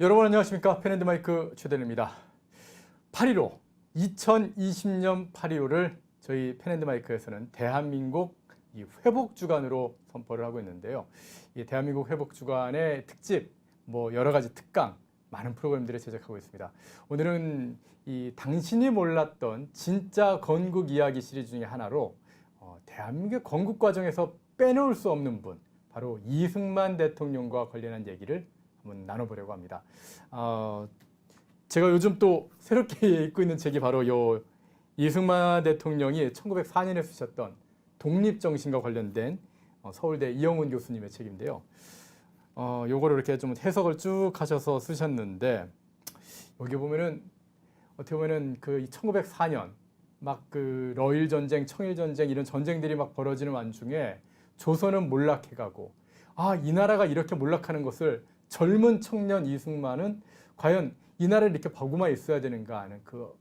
여러분 안녕하십니까? 펜앤드마이크 최대리입니다. 8.15 2020년 8.15를 저희 펜앤드마이크에서는 대한민국 이 회복주간으로 선포를 하고 있는데요. 이 대한민국 회복주간의 특집, 여러 가지 특강, 많은 프로그램들을 제작하고 있습니다. 오늘은 이 당신이 몰랐던 진짜 건국 이야기 시리즈 중에 하나로 대한민국 건국 과정에서 빼놓을 수 없는 분, 바로 이승만 대통령과 관련한 얘기를 한번 나눠보려고 합니다. 제가 요즘 또 새롭게 읽고 있는 책이 바로 이승만 대통령이 1904년에 쓰셨던 독립정신과 관련된 서울대 이영훈 교수님의 책인데요. 요거를 이렇게 좀 해석을 쭉 하셔서 쓰셨는데, 여기 보면은 어떻게 보면은 그 1904년 막 그 러일 전쟁, 청일 전쟁 이런 전쟁들이 막 벌어지는 와중에 조선은 몰락해가고, 이 나라가 이렇게 몰락하는 것을 젊은 청년 이승만은 과연 이 나라를 이렇게 보고만 있어야 되는가 하는 그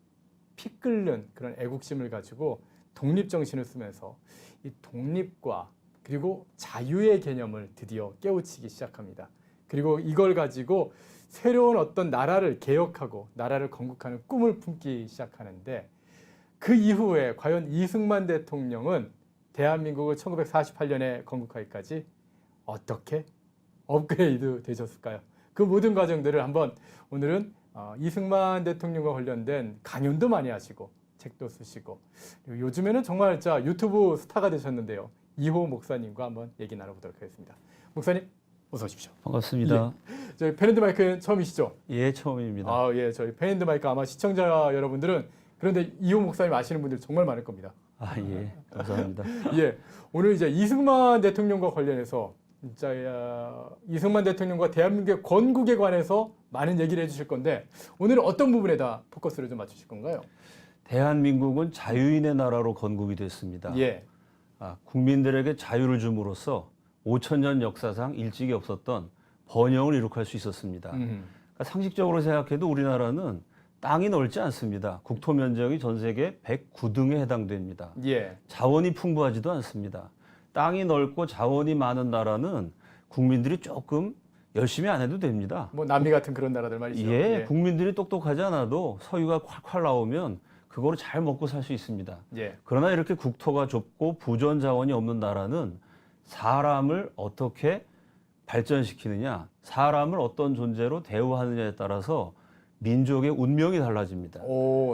피 끓는 그런 애국심을 가지고 독립정신을 쓰면서 이 독립과 그리고 자유의 개념을 드디어 깨우치기 시작합니다. 그리고 이걸 가지고 새로운 어떤 나라를 개혁하고 나라를 건국하는 꿈을 품기 시작하는데, 그 이후에 과연 이승만 대통령은 대한민국을 1948년에 건국하기까지 어떻게 업그레이드 되셨을까요? 그 모든 과정들을 한번 오늘은 이승만 대통령과 관련된 강연도 많이 하시고 책도 쓰시고, 그리고 요즘에는 정말 유튜브 스타가 되셨는데요. 이호 목사님과 한번 얘기 나눠보도록 하겠습니다. 목사님 어서 오십시오. 반갑습니다. 예. 저희 펜앤드마이크 처음이시죠? 예, 처음입니다. 예, 저희 펜앤드마이크 아마 시청자 여러분들은, 그런데 이호 목사님 아시는 분들 정말 많을 겁니다. 예, 감사합니다. 예, 오늘 이제 이승만 대통령과 관련해서 진짜 이승만 대통령과 대한민국의 건국에 관해서 많은 얘기를 해주실 건데, 오늘은 어떤 부분에다 포커스를 좀 맞추실 건가요? 대한민국은 자유인의 나라로 건국이 됐습니다. 예, 국민들에게 자유를 줌으로써 5,000년 역사상 일찍이 없었던 번영을 이룩할 수 있었습니다. 그러니까 상식적으로 생각해도 우리나라는 땅이 넓지 않습니다. 국토 면적이 전 세계 109등에 해당됩니다. 예, 자원이 풍부하지도 않습니다. 땅이 넓고 자원이 많은 나라는 국민들이 조금 열심히 안 해도 됩니다. 남미 같은 그런 나라들 말이죠. 예, 국민들이 똑똑하지 않아도 서유가 콸콸 나오면 그거를 잘 먹고 살 수 있습니다. 예, 그러나 이렇게 국토가 좁고 부전 자원이 없는 나라는 사람을 어떻게 발전시키느냐, 사람을 어떤 존재로 대우하느냐에 따라서 민족의 운명이 달라집니다.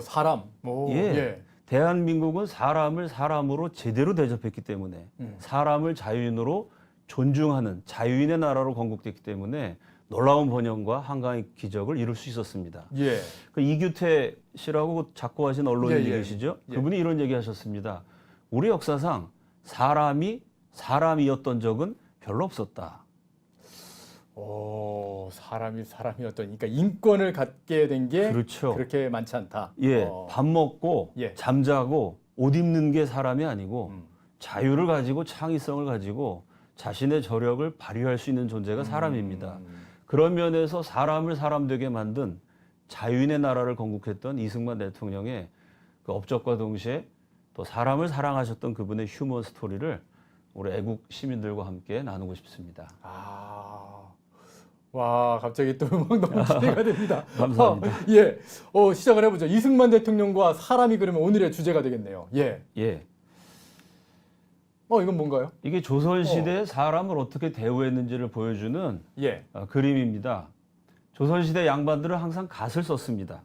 사람. 예. 대한민국은 사람을 사람으로 제대로 대접했기 때문에, 사람을 자유인으로 존중하는 자유인의 나라로 건국됐기 때문에 놀라운 번영과 한강의 기적을 이룰 수 있었습니다. 예. 그 이규태 씨라고 작고하신 언론인이 예. 계시죠? 예. 그분이 이런 얘기 하셨습니다. 우리 역사상 사람이 사람이었던 적은 별로 없었다. 사람이었던, 그러니까 인권을 갖게 된 게 그렇죠. 그렇게 많지 않다. 밥 먹고 예. 잠자고 옷 입는 게 사람이 아니고 자유를 가지고 창의성을 가지고 자신의 저력을 발휘할 수 있는 존재가 사람입니다. 그런 면에서 사람을 사람 되게 만든 자유인의 나라를 건국했던 이승만 대통령의 그 업적과 동시에 또 사람을 사랑하셨던 그분의 휴먼 스토리를 우리 애국 시민들과 함께 나누고 싶습니다. 와, 갑자기 또 너무 기대가 됩니다. 감사합니다. 예, 시작을 해보죠. 이승만 대통령과 사람이 그러면 오늘의 주제가 되겠네요. 예. 이건 뭔가요? 이게 조선시대에 사람을 어떻게 대우했는지를 보여주는 그림입니다. 조선시대 양반들은 항상 갓을 썼습니다.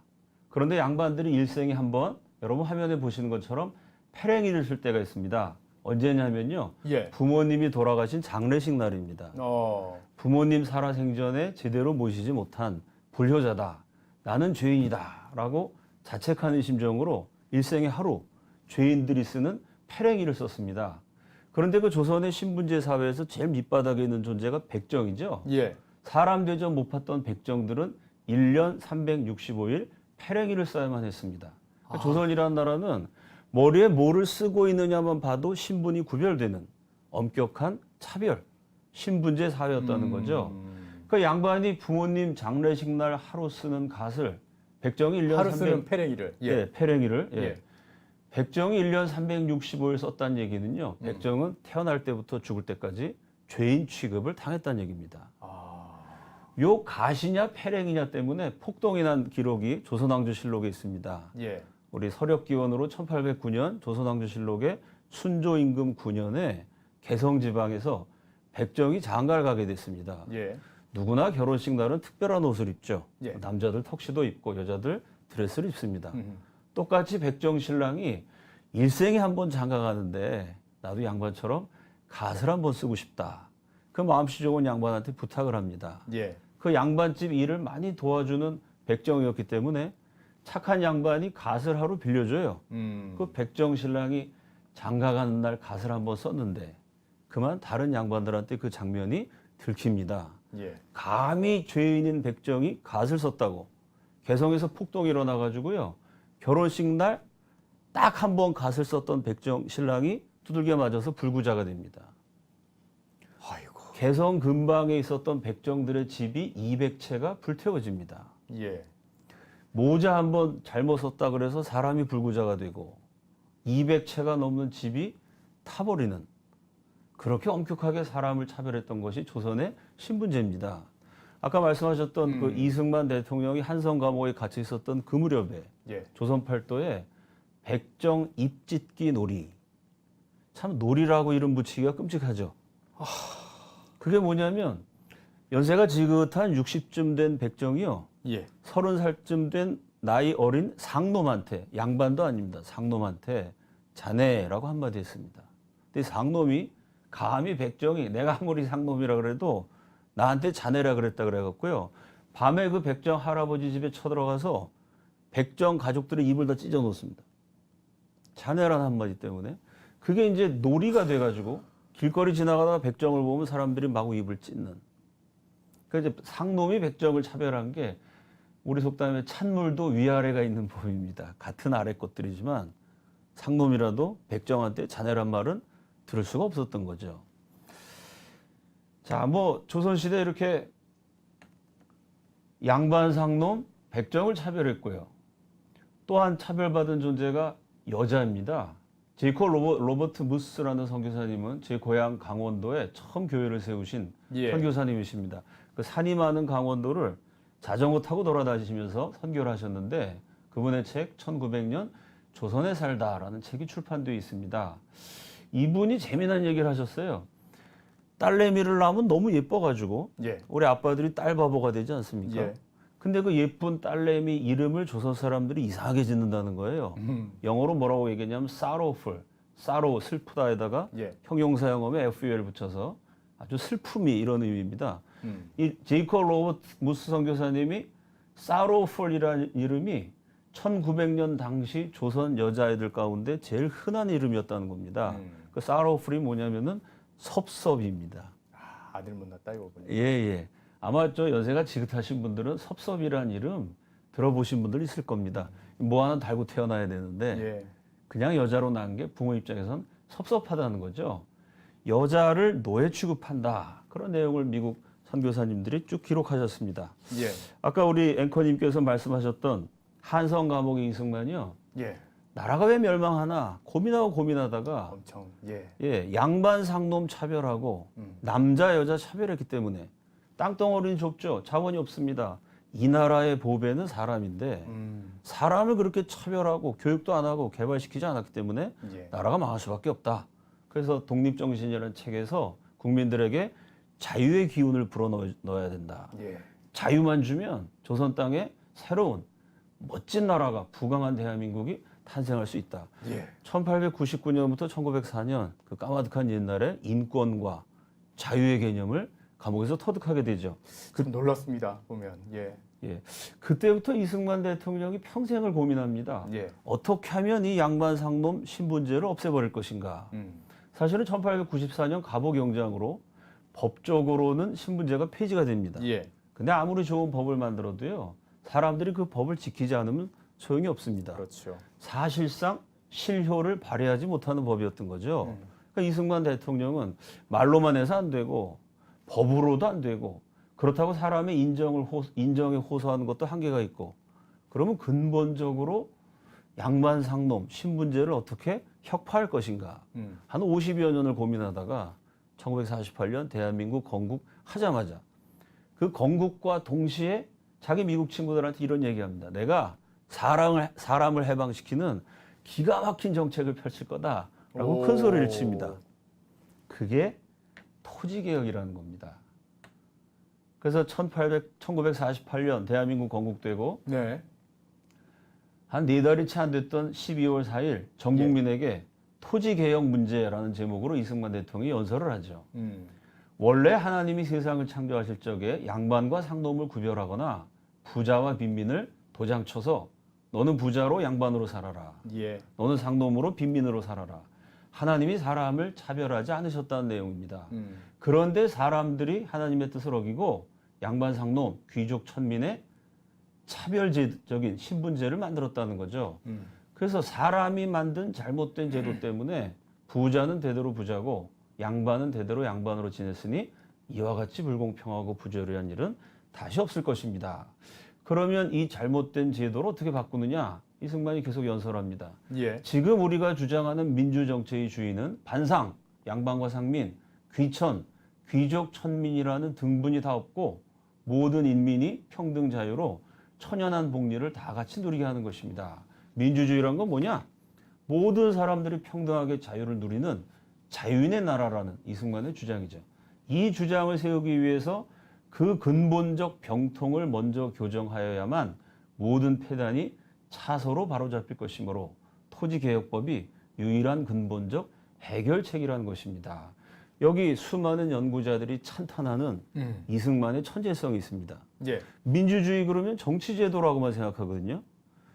그런데 양반들이 일생에 한번, 여러분 화면에 보시는 것처럼 패랭이를 쓸 때가 있습니다. 언제냐면요. 부모님이 돌아가신 장례식 날입니다. 부모님 살아생전에 제대로 모시지 못한 불효자다. 나는 죄인이다. 라고 자책하는 심정으로 일생에 하루 죄인들이 쓰는 패랭이를 썼습니다. 그런데 그 조선의 신분제 사회에서 제일 밑바닥에 있는 존재가 백정이죠. 사람 대접 못 받던 백정들은 1년 365일 패랭이를 써야만 했습니다. 그러니까 조선이라는 나라는 머리에 뭐를 쓰고 있느냐만 봐도 신분이 구별되는 엄격한 차별, 신분제 사회였다는 거죠. 그 양반이 부모님 장례식 날 하루 쓰는 갓을 백정이 1년 하루 쓰는 패랭이를. 패랭이를. 백정이 1년 365일 썼다는 얘기는요. 백정은 태어날 때부터 죽을 때까지 죄인 취급을 당했다는 얘기입니다. 요 가시냐 패랭이냐 때문에 폭동이 난 기록이 조선왕조실록에 있습니다. 예. 우리 서력기원으로 1809년 조선왕조실록에 순조임금 9년에 개성지방에서 백정이 장가를 가게 됐습니다. 예. 누구나 결혼식 날은 특별한 옷을 입죠. 예. 남자들 턱시도 입고 여자들 드레스를 입습니다. 똑같이 백정 신랑이 일생에 한 번 장가 가는데 나도 양반처럼 갓을 한번 쓰고 싶다. 그 마음씨 좋은 양반한테 부탁을 합니다. 예. 그 양반집 일을 많이 도와주는 백정이었기 때문에 착한 양반이 갓을 하루 빌려줘요. 그 백정 신랑이 장가 가는 날 갓을 한번 썼는데 그만 다른 양반들한테 그 장면이 들킵니다. 예. 감히 죄인인 백정이 갓을 썼다고 개성에서 폭동이 일어나가지고요. 결혼식 날 딱 한 번 갓을 썼던 백정 신랑이 두들겨 맞아서 불구자가 됩니다. 아이고. 개성 근방에 있었던 백정들의 집이 200채가 불태워집니다. 예. 모자 한 번 잘못 썼다 그래서 사람이 불구자가 되고 200채가 넘는 집이 타버리는 그렇게 엄격하게 사람을 차별했던 것이 조선의 신분제입니다. 아까 말씀하셨던 그 이승만 대통령이 한성 감옥에 갇혀 있었던 그 무렵에 예. 조선 팔도에 백정 입찢기 놀이. 참 놀이라고 이름 붙이기가 끔찍하죠. 그게 뭐냐면 연세가 지긋한 60쯤 된 백정이요. 예. 30살쯤 된 나이 어린 상놈한테 양반도 아닙니다. 상놈한테 자네라고 한마디 했습니다. 근데 상놈이 감히 백정이 내가 아무리 상놈이라 그래도 나한테 자네라 그랬다 그래갖고요. 밤에 그 백정 할아버지 집에 쳐들어가서 백정 가족들의 입을 다 찢어 놓습니다. 자네라는 한마디 때문에. 그게 이제 놀이가 돼가지고 길거리 지나가다가 백정을 보면 사람들이 마구 입을 찢는. 그러니까 이제 상놈이 백정을 차별한 게 우리 속담에 찬물도 위아래가 있는 법입니다. 같은 아래 것들이지만 상놈이라도 백정한테 자네란 말은 들을 수가 없었던 거죠. 자, 뭐 조선시대 이렇게 양반 상놈 백정을 차별했고요. 또한 차별받은 존재가 여자입니다. 제이코 로버트 무스라는 선교사님은 제 고향 강원도에 처음 교회를 세우신 예. 선교사님이십니다. 그 산이 많은 강원도를 자전거 타고 돌아다니시면서 선교를 하셨는데 그분의 책 1900년 조선에 살다라는 책이 출판되어 있습니다. 이분이 재미난 얘기를 하셨어요. 딸내미를 낳으면 너무 예뻐가지고 예. 우리 아빠들이 딸 바보가 되지 않습니까? 예. 근데 그 예쁜 딸내미 이름을 조선 사람들이 이상하게 짓는다는 거예요. 영어로 뭐라고 얘기했냐면 sorrowful, sorrow 슬프다에다가 예. 형용사 영어에 ful 붙여서 아주 슬픔이 이런 의미입니다. 이 제이콥 로버트 무스 선교사님이 sorrowful이라는 이름이 1900년 당시 조선 여자아이들 가운데 제일 흔한 이름이었다는 겁니다. 그 sorrowful이 뭐냐면은 섭섭입니다. 아, 아들 못 낳았다 이거군요. 예, 예. 아마 저 연세가 지긋하신 분들은 섭섭이라는 이름 들어보신 분들 있을 겁니다. 뭐 하나 달고 태어나야 되는데 예. 그냥 여자로 낳은 게 부모 입장에선 섭섭하다는 거죠. 여자를 노예 취급한다. 그런 내용을 미국 선교사님들이 쭉 기록하셨습니다. 예. 아까 우리 앵커님께서 말씀하셨던 한성 감옥의 이승만이요. 예. 나라가 왜 멸망하나 고민하고 고민하다가 엄청. 예. 예, 양반 상놈 차별하고 남자 여자 차별했기 때문에 땅덩어리는 좁죠. 자원이 없습니다. 이 나라의 보배는 사람인데 사람을 그렇게 차별하고 교육도 안 하고 개발시키지 않았기 때문에 예. 나라가 망할 수밖에 없다. 그래서 독립정신이라는 책에서 국민들에게 자유의 기운을 불어넣어야 된다. 예. 자유만 주면 조선 땅에 새로운 멋진 나라가 부강한 대한민국이 탄생할 수 있다. 예. 1899년부터 1904년 그 까마득한 옛날에 인권과 자유의 개념을 감옥에서 터득하게 되죠. 좀 놀랐습니다. 보면. 예. 예, 그때부터 이승만 대통령이 평생을 고민합니다. 예. 어떻게 하면 이 양반 상놈 신분제를 없애버릴 것인가. 사실은 1894년 갑오경장으로 법적으로는 신분제가 폐지가 됩니다. 예. 근데 아무리 좋은 법을 만들어도요, 사람들이 그 법을 지키지 않으면 소용이 없습니다. 그렇죠. 사실상 실효를 발휘하지 못하는 법이었던 거죠. 그러니까 이승만 대통령은 말로만 해서 안 되고 법으로도 안 되고 그렇다고 사람의 인정에 호소하는 것도 한계가 있고 그러면 근본적으로 양반 상놈 신분제를 어떻게 혁파할 것인가 한 50여 년을 고민하다가 1948년 대한민국 건국하자마자 그 건국과 동시에 자기 미국 친구들한테 이런 얘기합니다. 내가 사람을 해방시키는 기가 막힌 정책을 펼칠 거다라고 큰 소리를 칩니다. 그게 토지개혁이라는 겁니다. 그래서 1948년 대한민국 건국되고 네. 한 4달이 채 안 됐던 12월 4일 전 국민에게 토지개혁 문제라는 제목으로 이승만 대통령이 연설을 하죠. 원래 하나님이 세상을 창조하실 적에 양반과 상놈을 구별하거나 부자와 빈민을 도장쳐서 너는 부자로 양반으로 살아라. 예. 너는 상놈으로 빈민으로 살아라. 하나님이 사람을 차별하지 않으셨다는 내용입니다. 그런데 사람들이 하나님의 뜻을 어기고 양반, 상놈, 귀족, 천민의 차별적인 신분제를 만들었다는 거죠. 그래서 사람이 만든 잘못된 제도 때문에 부자는 대대로 부자고 양반은 대대로 양반으로 지냈으니 이와 같이 불공평하고 부조리한 일은 다시 없을 것입니다. 그러면 이 잘못된 제도를 어떻게 바꾸느냐? 이승만이 계속 연설합니다. 예. 지금 우리가 주장하는 민주정체의 주인은 반상, 양반과 상민, 귀천, 귀족, 천민이라는 등분이 다 없고 모든 인민이 평등 자유로 천연한 복리를 다 같이 누리게 하는 것입니다. 민주주의란 건 뭐냐? 모든 사람들이 평등하게 자유를 누리는 자유인의 나라라는 이승만의 주장이죠. 이 주장을 세우기 위해서 그 근본적 병통을 먼저 교정하여야만 모든 폐단이 차서로 바로잡힐 것이므로 토지개혁법이 유일한 근본적 해결책이라는 것입니다. 여기 수많은 연구자들이 찬탄하는 이승만의 천재성이 있습니다. 예. 민주주의 그러면 정치제도라고만 생각하거든요.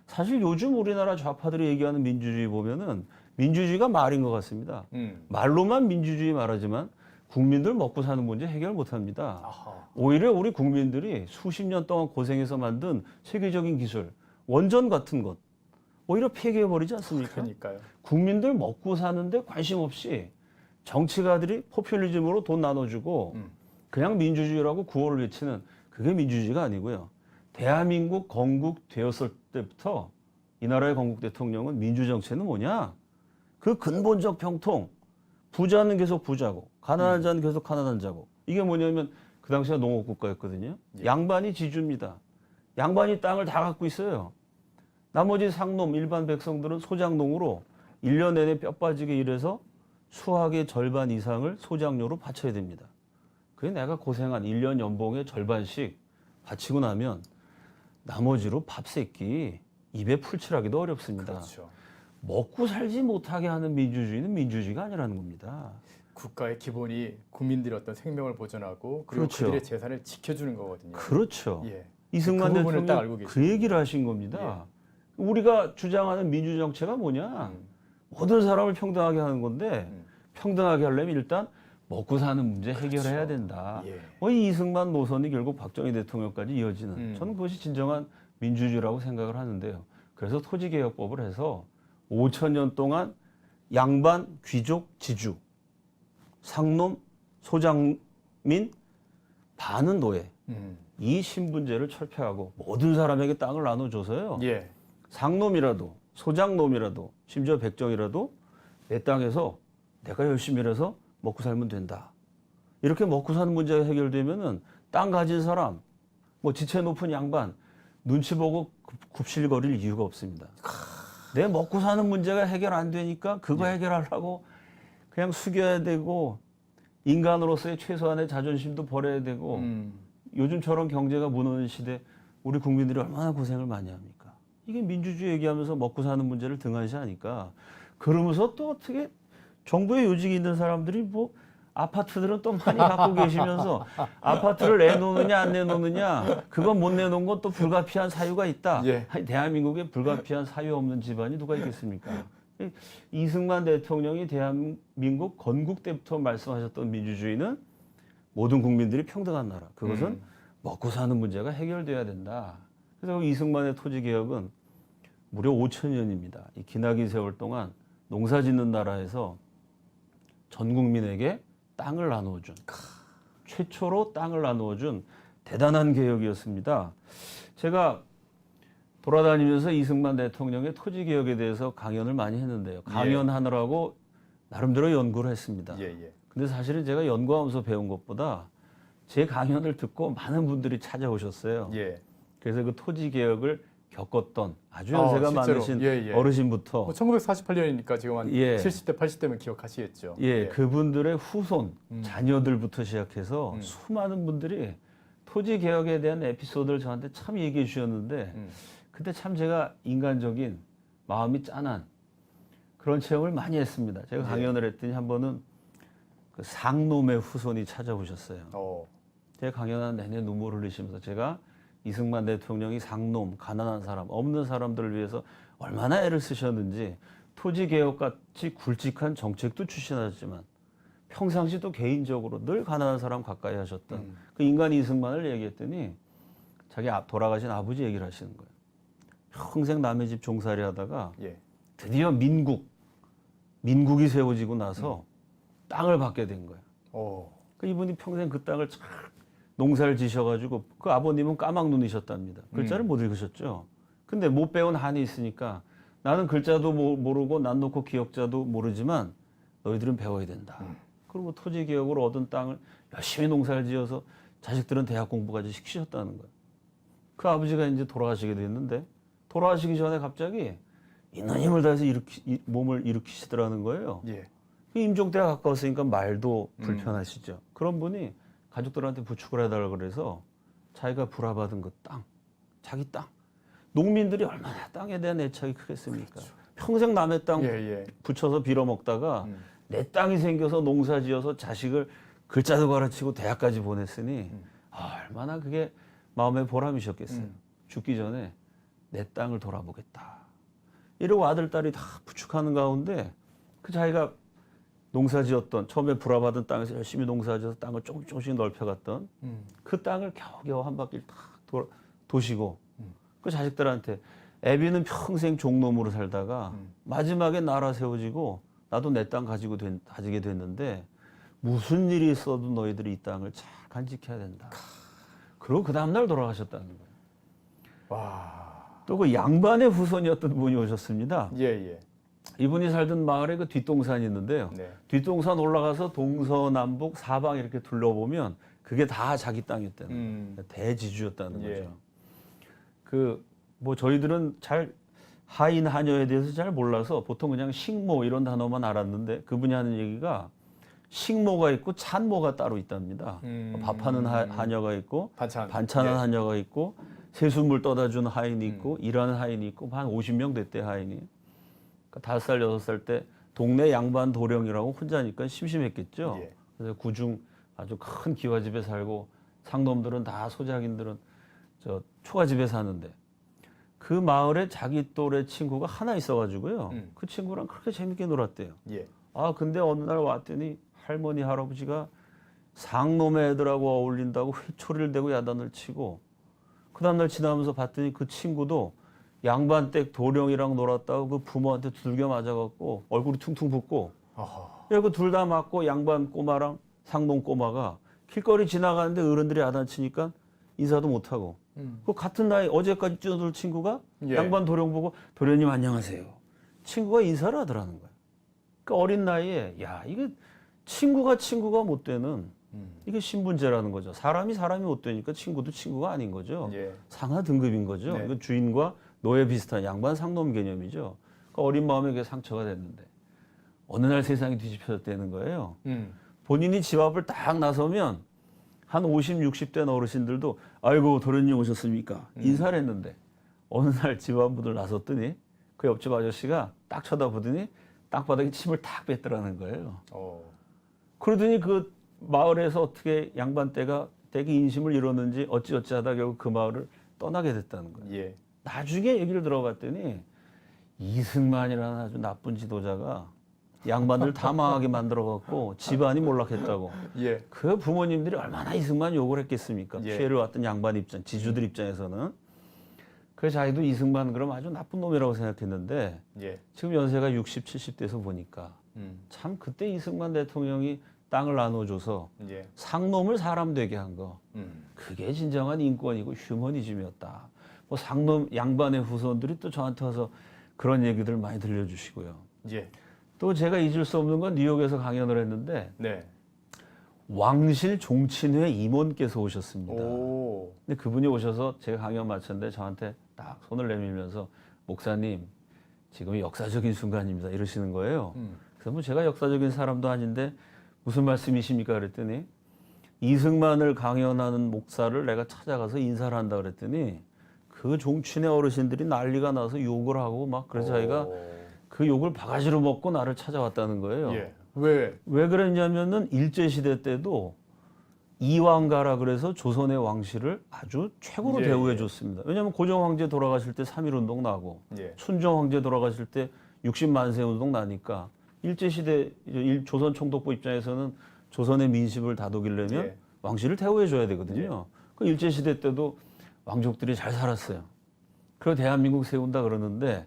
사실 요즘 우리나라 좌파들이 얘기하는 민주주의 보면은 민주주의가 말인 것 같습니다. 말로만 민주주의 말하지만 국민들 먹고 사는 문제 해결 못합니다. 아하. 오히려 우리 국민들이 수십 년 동안 고생해서 만든 세계적인 기술, 원전 같은 것 오히려 폐기해버리지 않습니까? 그러니까요. 국민들 먹고 사는데 관심 없이 정치가들이 포퓰리즘으로 돈 나눠주고 그냥 민주주의라고 구호를 외치는 그게 민주주의가 아니고요. 대한민국 건국되었을 때부터 이 나라의 건국 대통령은 민주정체는 뭐냐? 그 근본적 병통, 부자는 계속 부자고 가난한 자는 계속 가난한 자고 이게 뭐냐면 그 당시가 농업국가였거든요. 예. 양반이 지주입니다. 양반이 땅을 다 갖고 있어요. 나머지 상놈, 일반 백성들은 소장농으로 1년 내내 뼈 빠지게 일해서 수확의 절반 이상을 소장료로 바쳐야 됩니다. 그게 내가 고생한 1년 연봉의 절반씩 바치고 나면 나머지로 밥 세끼 입에 풀칠하기도 어렵습니다. 그렇죠. 먹고 살지 못하게 하는 민주주의는 민주주의가 아니라는 겁니다. 국가의 기본이 국민들의 어떤 생명을 보존하고 그리고 그렇죠. 그들의 재산을 지켜주는 거거든요. 그렇죠. 예. 이승만 그 부분을 딱 알고 대통령 계시죠. 그 얘기를 하신 겁니다. 우리가 주장하는 민주정체가 뭐냐? 모든 사람을 평등하게 하는 건데 평등하게 하려면 일단 먹고 사는 문제 해결해야 된다. 예. 이 이승만 노선이 결국 박정희 대통령까지 이어지는 저는 그것이 진정한 민주주의라고 생각을 하는데요. 그래서 토지개혁법을 해서 5,000년 동안 양반, 귀족, 지주, 상놈, 소장민, 반은 노예 이 신분제를 철폐하고 모든 사람에게 땅을 나눠줘서요. 예. 상놈이라도 소장놈이라도 심지어 백정이라도 내 땅에서 내가 열심히 일해서 먹고 살면 된다. 이렇게 먹고 사는 문제가 해결되면은 땅 가진 사람, 뭐 지체 높은 양반 눈치 보고 굽실거릴 이유가 없습니다. 내 먹고 사는 문제가 해결 안 되니까 그거 해결하려고 그냥 숙여야 되고 인간으로서의 최소한의 자존심도 버려야 되고 요즘처럼 경제가 무너진 시대 우리 국민들이 얼마나 고생을 많이 합니까? 이게 민주주의 얘기하면서 먹고 사는 문제를 등한시하니까 그러면서 또 어떻게 정부에 요직이 있는 사람들이 뭐 아파트들은 또 많이 갖고 계시면서 아파트를 내놓느냐 안 내놓느냐 그건 못 내놓은 건 또 불가피한 사유가 있다. 예. 대한민국에 불가피한 사유 없는 집안이 누가 있겠습니까? 이승만 대통령이 대한민국 건국 때부터 말씀하셨던 민주주의는 모든 국민들이 평등한 나라. 그것은 먹고 사는 문제가 해결돼야 된다. 그래서 이승만의 토지개혁은 무려 5,000년입니다. 이 기나긴 세월 동안 농사짓는 나라에서 전 국민에게 땅을 나누어준 최초로 땅을 나누어준 대단한 개혁이었습니다. 제가 돌아다니면서 이승만 대통령의 토지개혁에 대해서 강연을 많이 했는데요. 강연하느라고 나름대로 연구를 했습니다. 예. 근데 사실은 제가 연구하면서 배운 것보다 제 강연을 듣고 많은 분들이 찾아오셨어요. 예. 그래서 그 토지 개혁을 겪었던 아주 연세가 실제로. 많으신 예, 예. 어르신부터 1948년이니까 지금 한 예. 70대, 80대면 기억하시겠죠. 예, 그분들의 후손, 자녀들부터 시작해서 음. 수많은 분들이 토지 개혁에 대한 에피소드를 저한테 참 얘기해 주셨는데 그때 참 제가 인간적인 마음이 짠한 그런 체험을 많이 했습니다. 제가 예. 강연을 했더니 한 번은 그 상놈의 후손이 찾아오셨어요. 제가 강연한 내내 눈물을 흘리시면서 제가 이승만 대통령이 상놈, 가난한 사람, 없는 사람들을 위해서 얼마나 애를 쓰셨는지 토지 개혁같이 굵직한 정책도 추진하셨지만 평상시 또 개인적으로 늘 가난한 사람 가까이 하셨던 그 인간 이승만을 얘기했더니 자기 돌아가신 아버지 얘기를 하시는 거예요. 평생 남의 집 종살이 하다가 예. 드디어 민국이 세워지고 나서 땅을 받게 된 거예요. 그 이분이 평생 그 땅을 잘 농사를 지셔가지고 그 아버님은 까막 눈이셨답니다. 글자를 못 읽으셨죠. 근데 못 배운 한이 있으니까 나는 글자도 모르고 난 놓고 기억자도 모르지만 너희들은 배워야 된다. 그리고 토지 개혁으로 얻은 땅을 열심히 농사를 지어서 자식들은 대학 공부까지 시키셨다는 거예요. 그 아버지가 이제 돌아가시게 됐는데 돌아가시기 전에 갑자기 있는 힘을 다해서 몸을 일으키시더라는 거예요. 예. 임종때가 가까웠으니까 말도 불편하시죠. 그런 분이 가족들한테 부축을 해달라고 그래서 자기가 불화받은 그 땅, 자기 땅. 농민들이 얼마나 땅에 대한 애착이 크겠습니까? 그렇죠. 평생 남의 땅 붙여서 빌어먹다가 내 땅이 생겨서 농사 지어서 자식을 글자도 가르치고 대학까지 보냈으니 얼마나 그게 마음의 보람이셨겠어요. 죽기 전에 내 땅을 돌아보겠다. 이러고 아들, 딸이 다 부축하는 가운데 그 자기가 농사 지었던 처음에 불화받은 땅에서 열심히 농사 지어서 땅을 조금씩 넓혀갔던 그 땅을 겨우겨우 한 바퀴를 다 도시고 그 자식들한테 애비는 평생 종놈으로 살다가 마지막에 나라 세워지고 나도 내 땅 가지게 됐는데 무슨 일이 있어도 너희들이 이 땅을 잘 간직해야 된다. 그리고 그 다음날 돌아가셨다는 거예요. 와. 또 그 양반의 후손이었던 분이 오셨습니다. 예. 이분이 살던 마을에 그 뒷동산이 있는데요. 네. 뒷동산 올라가서 동서남북 사방 이렇게 둘러보면 그게 다 자기 땅이었다는 거예요. 대지주였다는 거죠. 그 뭐 저희들은 잘 하인 하녀에 대해서 잘 몰라서 보통 그냥 식모 이런 단어만 알았는데 그분이 하는 얘기가 식모가 있고 찬모가 따로 있답니다. 밥하는 하녀가 있고 반찬하는 하녀가 있고 세수물 떠다 주는 하인이 있고 일하는 하인이 있고 한 50명 됐대 하인이. 그러니까 5살, 6살 때 동네 양반 도령이라고 혼자니까 심심했겠죠. 예. 그래서 구중 아주 큰 기와집에 살고 상놈들은 다 소작인들은 저 초가집에 사는데 그 마을에 자기 또래 친구가 하나 있어가지고요. 그 친구랑 그렇게 재밌게 놀았대요. 예. 아 근데 어느 날 왔더니 할머니 할아버지가 상놈의 애들하고 어울린다고 회초리를 대고 야단을 치고 그 다음날 지나면서 봤더니 그 친구도 양반댁 도령이랑 놀았다고 그 부모한테 두들겨 맞아갖고 얼굴이 퉁퉁 붓고 그리고 둘 다 맞고 양반 꼬마랑 상놈 꼬마가 길거리 지나가는데 어른들이 야단치니까 인사도 못하고 그 같은 나이 어제까지 뛰어놀 친구가 양반 도령 보고 도련님 안녕하세요. 친구가 인사를 하더라는 거야. 그 어린 나이에 야 이게 친구가 못 되는 이게 신분제라는 거죠. 사람이 못 되니까 친구도 친구가 아닌 거죠. 상하 등급인 거죠. 이거 주인과 노예 비슷한 양반 상놈 개념이죠. 그 어린 마음에 그게 상처가 됐는데 어느 날 세상이 뒤집혀졌다는 거예요. 본인이 집 앞을 딱 나서면 한 50, 60대 어르신들도 아이고 도련님 오셨습니까? 인사를 했는데 어느 날 집 안문을 나섰더니 그 옆집 아저씨가 딱 쳐다보더니 땅바닥에 침을 탁 뱉더라는 거예요. 그러더니 그 마을에서 어떻게 양반떼가 되게 인심을 잃었는지 어찌하다 결국 그 마을을 떠나게 됐다는 거예요. 나중에 얘기를 들어봤더니 이승만이라는 아주 나쁜 지도자가 양반들 다 망하게 만들어갖고 집안이 몰락했다고. 그 부모님들이 얼마나 이승만 욕을 했겠습니까? 피해를 왔던 양반 입장, 지주들 입장에서는. 그래서 자기도 이승만 그럼 아주 나쁜 놈이라고 생각했는데 지금 연세가 60, 70대에서 보니까 참 그때 이승만 대통령이 땅을 나눠줘서 상놈을 사람 되게 한 거. 그게 진정한 인권이고 휴머니즘이었다. 뭐 상놈 양반의 후손들이 또 저한테 와서 그런 얘기들 많이 들려주시고요. 또 제가 잊을 수 없는 건 뉴욕에서 강연을 했는데 왕실 종친회 임원께서 오셨습니다. 오. 근데 그분이 오셔서 제가 강연 마쳤는데 저한테 딱 손을 내밀면서 목사님 지금 역사적인 순간입니다 이러시는 거예요. 그래서 뭐 제가 역사적인 사람도 아닌데 무슨 말씀이십니까 그랬더니 이승만을 강연하는 목사를 내가 찾아가서 인사를 한다 그랬더니 그 종친회 어르신들이 난리가 나서 욕을 하고 막 그래서 자기가 그 욕을 바가지로 먹고 나를 찾아왔다는 거예요. 예. 왜 그랬냐면은 일제시대 때도 이왕가라 그래서 조선의 왕실을 아주 최고로 예, 대우해 예. 줬습니다. 왜냐하면 고종 황제 돌아가실 때 3.1운동 나고 예. 순종 황제 돌아가실 때 60만세 운동 나니까 일제시대 조선 총독부 입장에서는 조선의 민심을 다독이려면 예. 왕실을 대우해 줘야 되거든요. 그 일제시대 때도 왕족들이 잘 살았어요. 그리고 대한민국 세운다 그러는데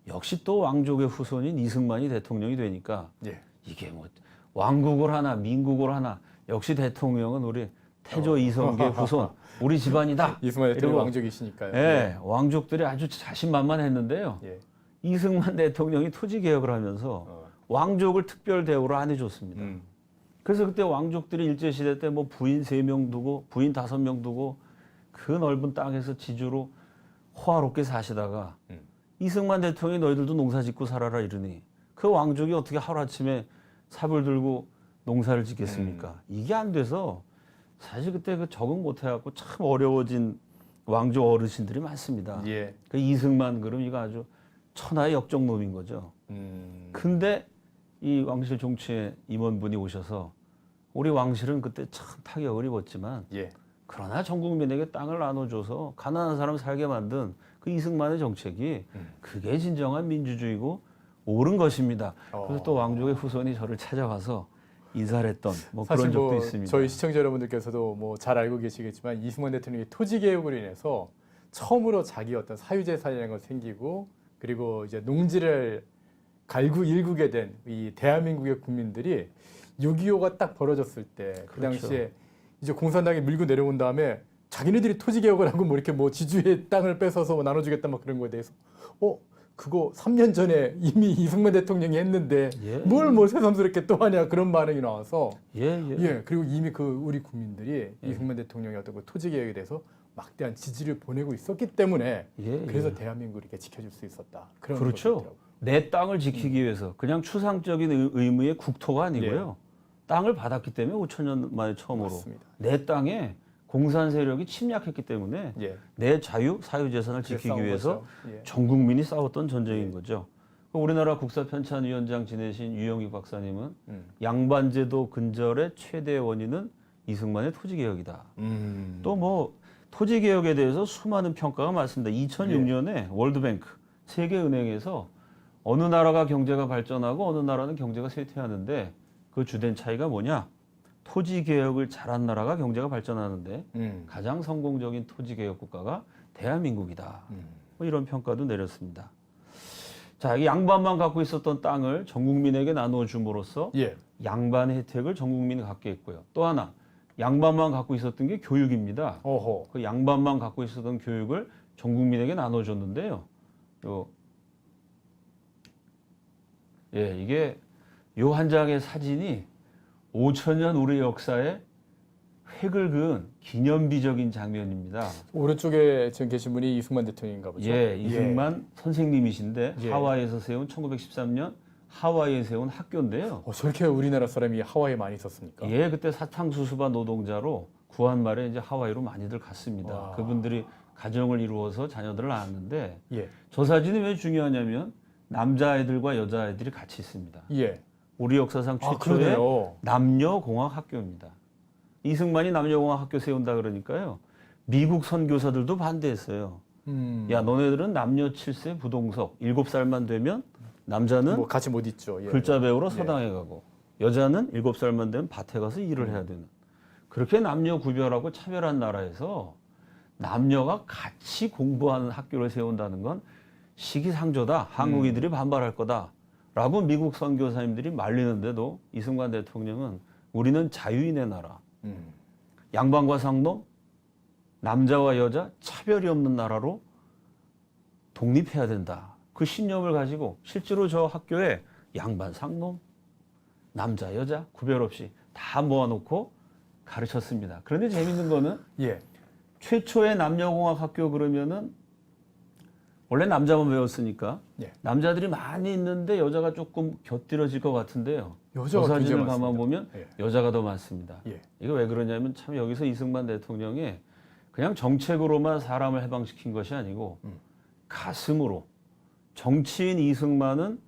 역시 또 왕족의 후손인 이승만이 대통령이 되니까 예. 이게 뭐 왕국을 하나 민국을 하나 역시 대통령은 우리 태조 이성계 후손 우리 집안이다. 이승만 대통령 이러고, 왕족이시니까요. 예, 왕족들이 아주 자신만만했는데요. 예. 이승만 대통령이 토지 개혁을 하면서 왕족을 특별 대우를 안 해줬습니다. 그래서 그때 왕족들이 일제시대 때 뭐 부인 3명 두고 부인 5명 두고 그 넓은 땅에서 지주로 호화롭게 사시다가 이승만 대통령이 너희들도 농사 짓고 살아라 이러니 그 왕족이 어떻게 하루아침에 삽을 들고 농사를 짓겠습니까? 이게 안 돼서 사실 그때 그 적응 못 해갖고 참 어려워진 왕족 어르신들이 많습니다. 예. 그 이승만 그럼 이거 아주 천하의 역적놈인 거죠. 근데 이 왕실 종친회 임원분이 오셔서 우리 왕실은 그때 참 타격을 입었지만 예. 그러나 전 국민에게 땅을 나눠줘서 가난한 사람 살게 만든 그 이승만의 정책이 그게 진정한 민주주의고 옳은 것입니다. 그래서 또 왕족의 후손이 저를 찾아와서 인사를 했던 뭐 사실 그런 적도 뭐 있습니다. 저희 시청자 여러분들께서도 뭐 잘 알고 계시겠지만 이승만 대통령이 토지 개혁으로 인해서 처음으로 자기 어떤 사유재산이라는 걸 생기고 그리고 이제 농지를 갈구 일구게 된 이 대한민국의 국민들이 6.25가 딱 벌어졌을 때 그 그렇죠. 당시에 이제 공산당이 밀고 내려온 다음에 자기네들이 토지 개혁을 하고 뭐 이렇게 뭐 지주의 땅을 뺏어서 뭐 나눠주겠다 막 그런 거에 대해서 그거 3년 전에 이미 이승만 대통령이 했는데 예. 뭘 새삼스럽게 또 하냐 그런 반응이 나와서 예. 그리고 이미 그 우리 국민들이 이승만 대통령의 어떤 그 토지 개혁에 대해서 막대한 지지를 보내고 있었기 때문에 그래서 대한민국을 이렇게 지켜줄 수 있었다. 그런 그렇죠. 것이더라고요. 내 땅을 지키기 위해서 그냥 추상적인 의무의 국토가 아니고요. 땅을 받았기 때문에 5,000년 만에 처음으로 맞습니다. 내 땅에 공산 세력이 침략했기 때문에 내 자유, 사유재산을 지키기 위해서 전 국민이 싸웠던 전쟁인 거죠. 우리나라 국사편찬위원장 지내신 유영익 박사님은 양반제도 근절의 최대 원인은 이승만의 토지개혁이다. 또 뭐 토지개혁에 대해서 수많은 평가가 많습니다. 2006년에 월드뱅크, 세계은행에서 어느 나라가 경제가 발전하고 어느 나라는 경제가 쇠퇴하는데 그 주된 차이가 뭐냐? 토지개혁을 잘한 나라가 경제가 발전하는데 가장 성공적인 토지개혁 국가가 대한민국이다. 뭐 이런 평가도 내렸습니다. 자, 이 양반만 갖고 있었던 땅을 전 국민에게 나누어 줌으로써 양반의 혜택을 전 국민이 갖게 했고요. 또 하나, 양반만 갖고 있었던 게 교육입니다. 그 양반만 갖고 있었던 교육을 전 국민에게 나눠줬는데요. 이게 요 한 장의 사진이 5,000년 우리 역사에 획을 그은 기념비적인 장면입니다. 오른쪽에 지금 계신 분이 이승만 대통령인가 보죠? 이승만 선생님이신데 하와이에서 세운 1913년 하와이에 세운 학교인데요. 저렇게 우리나라 사람이 하와이에 많이 있었습니까? 그때 사탕수수바 노동자로 구한 말에 이제 하와이로 많이들 갔습니다. 그분들이 가정을 이루어서 자녀들을 낳았는데 저 사진이 왜 중요하냐면 남자아이들과 여자아이들이 같이 있습니다. 우리 역사상 최초의 남녀공학 학교입니다. 이승만이 남녀공학 학교 세운다 그러니까요. 미국 선교사들도 반대했어요. 야, 너네들은 남녀 7세 부동석 7살만 되면 남자는 뭐 같이 못 있죠. 글자 배우러 서당에 가고 여자는 7살만 되면 밭에 가서 일을 해야 되는 그렇게 남녀 구별하고 차별한 나라에서 남녀가 같이 공부하는 학교를 세운다는 건 시기상조다. 한국인들이 반발할 거다. 라고 미국 선교사님들이 말리는데도 이승만 대통령은 우리는 자유인의 나라. 양반과 상놈, 남자와 여자 차별이 없는 나라로 독립해야 된다. 그 신념을 가지고 실제로 저 학교에 양반, 상놈, 남자, 여자 구별 없이 다 모아놓고 가르쳤습니다. 그런데 재밌는 거는 예. 최초의 남녀공학 학교 그러면은 원래 남자만 배웠으니까 예. 남자들이 많이 있는데 여자가 조금 곁들여질 것 같은데요. 여자가 그 사진을 굉장히 가만 많습니다. 보면 예. 여자가 더 많습니다. 예. 이거 왜 그러냐면 참 여기서 이승만 대통령이 그냥 정책으로만 사람을 해방시킨 것이 아니고 가슴으로 정치인 이승만은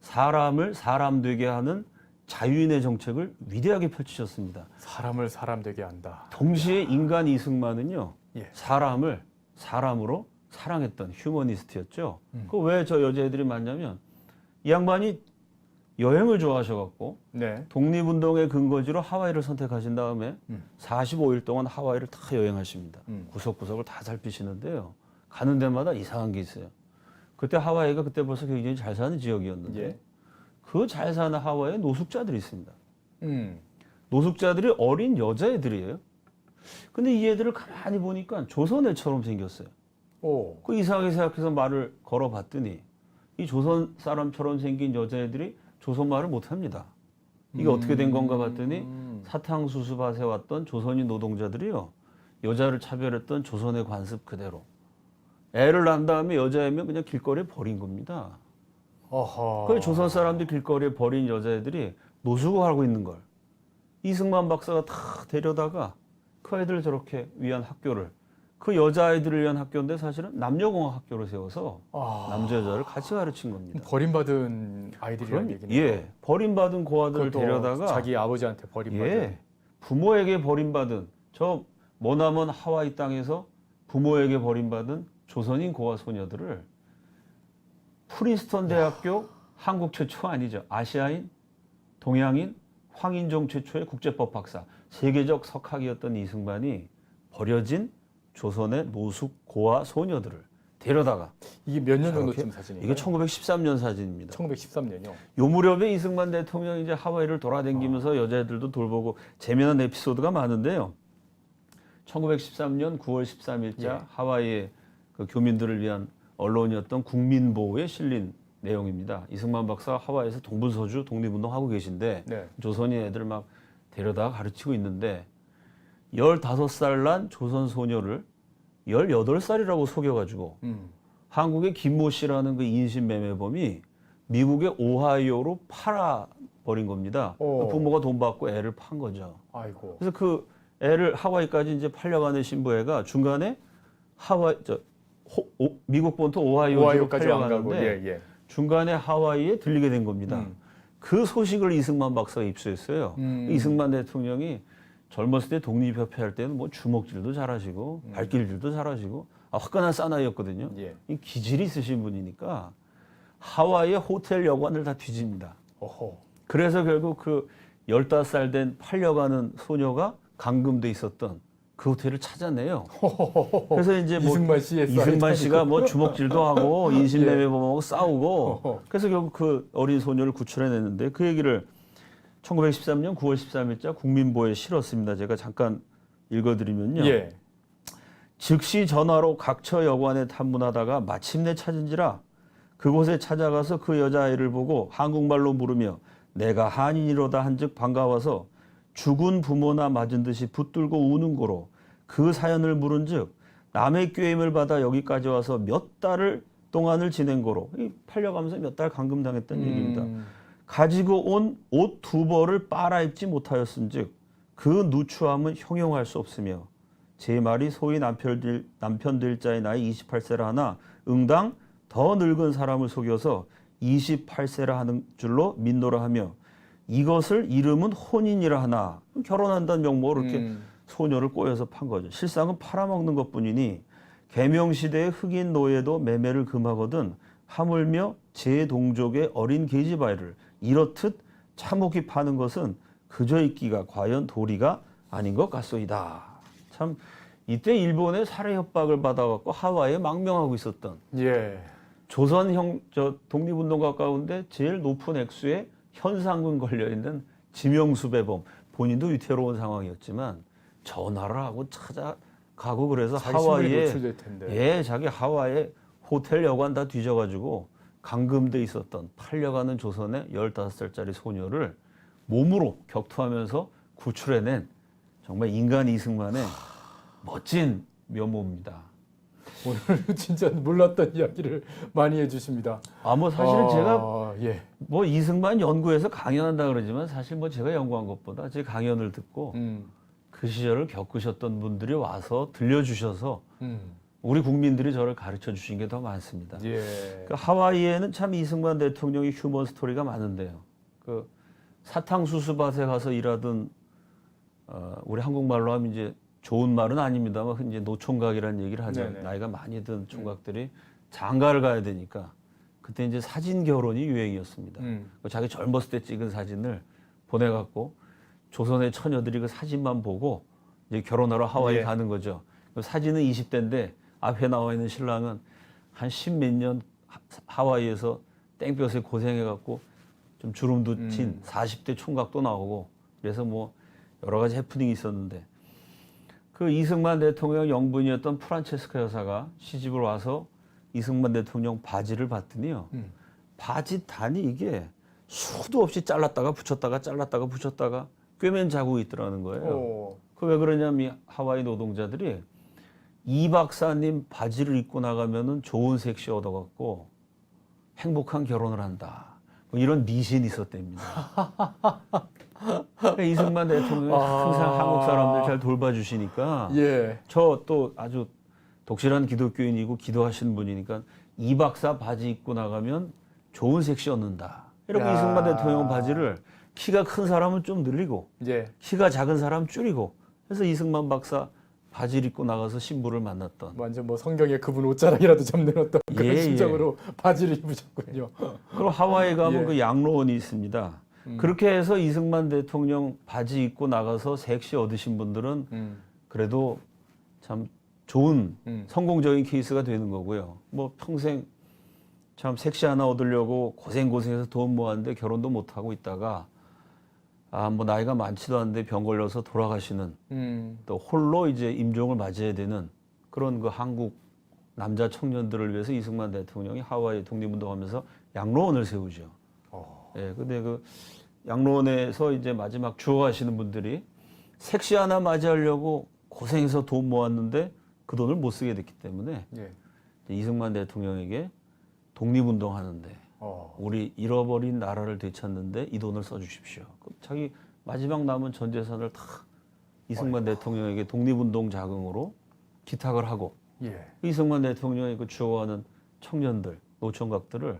사람을 사람 되게 하는 자유인의 정책을 위대하게 펼치셨습니다. 사람을 사람 되게 한다. 동시에 인간 이승만은요. 예. 사람을 사람으로 사랑했던 휴머니스트였죠. 그 왜 저 여자애들이 많냐면 이 양반이 여행을 좋아하셔갖고 네. 독립운동의 근거지로 하와이를 선택하신 다음에 45일 동안 하와이를 다 여행하십니다. 구석구석을 다 살피시는데요. 가는 데마다 이상한 게 있어요. 그때 하와이가 그때 벌써 굉장히 잘 사는 지역이었는데 예. 그 잘 사는 하와이에 노숙자들이 있습니다. 음. 노숙자들이 어린 여자애들이에요. 근데 이 애들을 가만히 보니까 조선애처럼 생겼어요. 오. 그 이상하게 생각해서 말을 걸어봤더니 이 조선 사람처럼 생긴 여자애들이 조선말을 못합니다. 이게 어떻게 된 건가 봤더니 사탕수수밭에 왔던 조선인 노동자들이요. 여자를 차별했던 조선의 관습 그대로. 애를 낳은 다음에 여자애면 그냥 길거리에 버린 겁니다. 어허. 그 조선 사람들 길거리에 버린 여자애들이 노숙을 하고 있는 걸 이승만 박사가 다 데려다가 그 아이들을 저렇게 위한 학교를 그 여자아이들을 위한 학교인데 사실은 남녀공학 학교로 세워서 남자 여자를 같이 가르친 겁니다. 버림받은 아이들이라는 얘기네요. 예, 버림받은 고아들을 그것도 데려다가 자기 아버지한테 버림받은. 예, 부모에게 버림받은 저 머나먼 하와이 땅에서 부모에게 버림받은 조선인 고아 소녀들을 프린스턴 대학교 한국 최초 아니죠. 아시아인, 동양인, 황인종 최초의 국제법 박사, 세계적 석학이었던 이승만이 버려진 조선의 노숙 고아 소녀들을 데려다가 이게 몇 년 정도쯤 사진이에요? 이게 1913년 사진입니다. 1913년이요. 요 무렵에 이승만 대통령이 이제 하와이를 돌아다니면서 여자애들도 돌보고 재미난 에피소드가 많은데요. 1913년 9월 13일자 예. 하와이의 그 교민들을 위한 언론이었던 국민보호에 실린 내용입니다. 이승만 박사가 하와이에서 동분서주 독립운동하고 계신데 네. 조선인 애들 막 데려다가 가르치고 있는데 15살 난 조선 소녀를 18살이라고 속여가지고 한국의 김모 씨라는 그 인신매매범이 미국의 오하이오로 팔아버린 겁니다. 부모가 돈 받고 애를 판 거죠. 아이고. 그래서 그 애를 하와이까지 이제 팔려가는 신부애가 중간에 미국 본토 오하이오까지 안 가고. 팔려가는데 예, 예. 중간에 하와이에 들리게 된 겁니다. 그 소식을 이승만 박사가 입수했어요. 이승만 대통령이 젊었을 때 독립협회 할 때는 뭐 주먹질도 잘하시고 발길질도 잘하시고 화끈한 사나이였거든요. 예. 이 기질이 있으신 분이니까 하와이의 호텔 여관을 다 뒤집니다. 어허. 그래서 결국 그 15살 된 팔려가는 소녀가 감금돼 있었던 그 호텔을 찾아내요. 그래서 이제 뭐 이승만 씨가 뭐 주먹질도 하고 인신매매범하고 싸우고 그래서 결국 그 어린 소녀를 구출해냈는데 그 얘기를 1913년 9월 13일자 국민보에 실었습니다. 제가 잠깐 읽어드리면요. 예. 즉시 전화로 각처 여관에 탐문하다가 마침내 찾은지라 그곳에 찾아가서 그 여자아이를 보고 한국말로 물으며 내가 한인이로다 한즉 반가워서 죽은 부모나 맞은 듯이 붙들고 우는 고로 그 사연을 물은즉 남의 꾀임을 받아 여기까지 와서 몇 달을 동안을 지낸 고로 팔려가면서 몇 달 감금당했다는 얘기입니다. 가지고 온 옷 2벌을 빨아입지 못하였은즉 그 누추함은 형용할 수 없으며 제 말이 소위 남편들 자의 나이 28세라 하나 응당 더 늙은 사람을 속여서 28세라 하는 줄로 민노라 하며 이것을 이름은 혼인이라 하나 결혼한다는 명목으로 이렇게 소녀를 꼬여서 판 거죠. 실상은 팔아먹는 것뿐이니 개명시대의 흑인 노예도 매매를 금하거든 하물며 제 동족의 어린 계집아이를 이렇듯 참혹히 파는 것은 그저 있기가 과연 도리가 아닌 것 같소이다. 참 이때 일본의 살해 협박을 받아갖고 하와이에 망명하고 있었던 예. 조선형 독립운동가 가운데 제일 높은 액수의 현상금 걸려 있는 지명수배범 본인도 위태로운 상황이었지만 전화를 하고 찾아가고 그래서 하와이에 자기 하와이에 호텔 여관 다 뒤져가지고 감금돼 있었던 팔려가는 조선의 15살짜리 소녀를 몸으로 격투하면서 구출해낸 정말 인간 이승만의 멋진 면모입니다. 오늘 진짜 몰랐던 이야기를 많이 해주십니다. 뭐 사실은 제가 예. 뭐 이승만 연구해서 강연한다 그러지만 사실 뭐 제가 연구한 것보다 제 강연을 듣고 그 시절을 겪으셨던 분들이 와서 들려주셔서 우리 국민들이 저를 가르쳐 주신 게 더 많습니다. 예. 그 하와이에는 참 이승만 대통령의 휴먼 스토리가 많은데요. 그 사탕수수밭에 가서 일하던 우리 한국말로 하면 이제 좋은 말은 아닙니다만 이제 노총각이라는 얘기를 하죠. 네네. 나이가 많이 든 총각들이 장가를 가야 되니까 그때 이제 사진 결혼이 유행이었습니다. 자기 젊었을 때 찍은 사진을 보내갖고 조선의 처녀들이 그 사진만 보고 이제 결혼하러 하와이 예. 가는 거죠. 그 사진은 20대인데 앞에 나와 있는 신랑은 한 10몇 년 하와이에서 땡볕에 고생해갖고 좀 주름도 친 40대 총각도 나오고 그래서 뭐 여러 가지 해프닝이 있었는데 그 이승만 대통령 영분이었던 프란체스카 여사가 시집을 와서 이승만 대통령 바지를 봤더니요. 바지 단이 이게 수도 없이 잘랐다가 붙였다가 잘랐다가 붙였다가 꿰맨 자국이 있더라는 거예요. 그 왜 그러냐면 하와이 노동자들이 이 박사님 바지를 입고 나가면은 좋은 섹시 얻어갖고 행복한 결혼을 한다. 뭐 이런 미신이 있었답니다. 그러니까 이승만 대통령이 항상 한국 사람들 잘 돌봐주시니까 예. 저 또 아주 독실한 기독교인이고 기도하시는 분이니까 이 박사 바지 입고 나가면 좋은 섹시 얻는다. 이러고 야. 이승만 대통령 바지를 키가 큰 사람은 좀 늘리고 예. 키가 작은 사람 줄이고 그래서 이승만 박사 바지를 입고 나가서 신부를 만났던 완전 뭐 성경에 그분 옷자락이라도 잡는 어떤 그런 예, 심정으로 바지를 입으셨군요. 그리고 하와이 가면 예. 그 양로원이 있습니다. 그렇게 해서 이승만 대통령 바지 입고 나가서 섹시 얻으신 분들은 그래도 참 좋은 성공적인 케이스가 되는 거고요. 뭐 평생 참 섹시 하나 얻으려고 고생해서 돈 모았는데 결혼도 못 하고 있다가 뭐 나이가 많지도 않은데 병 걸려서 돌아가시는 또 홀로 이제 임종을 맞이해야 되는 그런 그 한국 남자 청년들을 위해서 이승만 대통령이 하와이 독립운동하면서 양로원을 세우죠. 예, 근데 그 양로원에서 이제 마지막 죽어가시는 분들이 섹시 하나 맞이하려고 고생해서 돈 모았는데 그 돈을 못 쓰게 됐기 때문에 예. 이승만 대통령에게 독립운동하는데 우리 잃어버린 나라를 되찾는데 이 돈을 써주십시오. 자기 마지막 남은 전 재산을 다 이승만 대통령에게 독립운동 자금으로 기탁을 하고 예. 이승만 대통령의 그 죽어가는 청년들, 노총각들을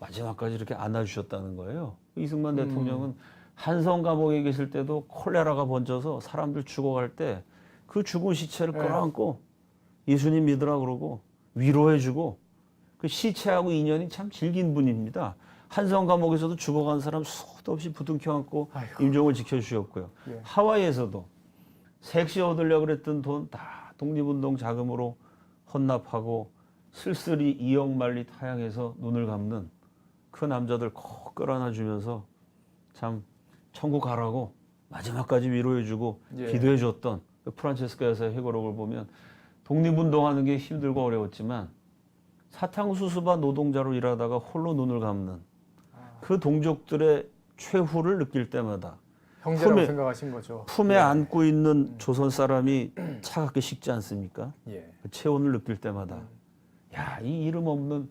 마지막까지 이렇게 안아주셨다는 거예요. 이승만 대통령은 한성 감옥에 계실 때도 콜레라가 번져서 사람들 죽어갈 때 그 죽은 시체를 끌어안고 예수님 믿으라 그러고 위로해주고 그 시체하고 인연이 참 질긴 분입니다. 한성 감옥에서도 죽어간 사람 수도 없이 부둥켜 안고 임종을 지켜주셨고요. 예. 하와이에서도 섹시 얻으려고 그랬던 돈 다 독립운동 자금으로 헌납하고 쓸쓸히 이역만리 타향해서 눈을 감는 그 남자들 꼭 끌어안아주면서 참 천국 가라고 마지막까지 위로해주고 예. 기도해줬던 그 프란체스카 여사의 회고록을 보면 독립운동하는 게 힘들고 어려웠지만 사탕수수밭 노동자로 일하다가 홀로 눈을 감는 그 동족들의 최후를 느낄 때마다 형제라고 생각하신 거죠. 품에 예. 안고 있는 조선 사람이 차갑게 식지 않습니까? 예. 그 체온을 느낄 때마다 야, 이 이름 없는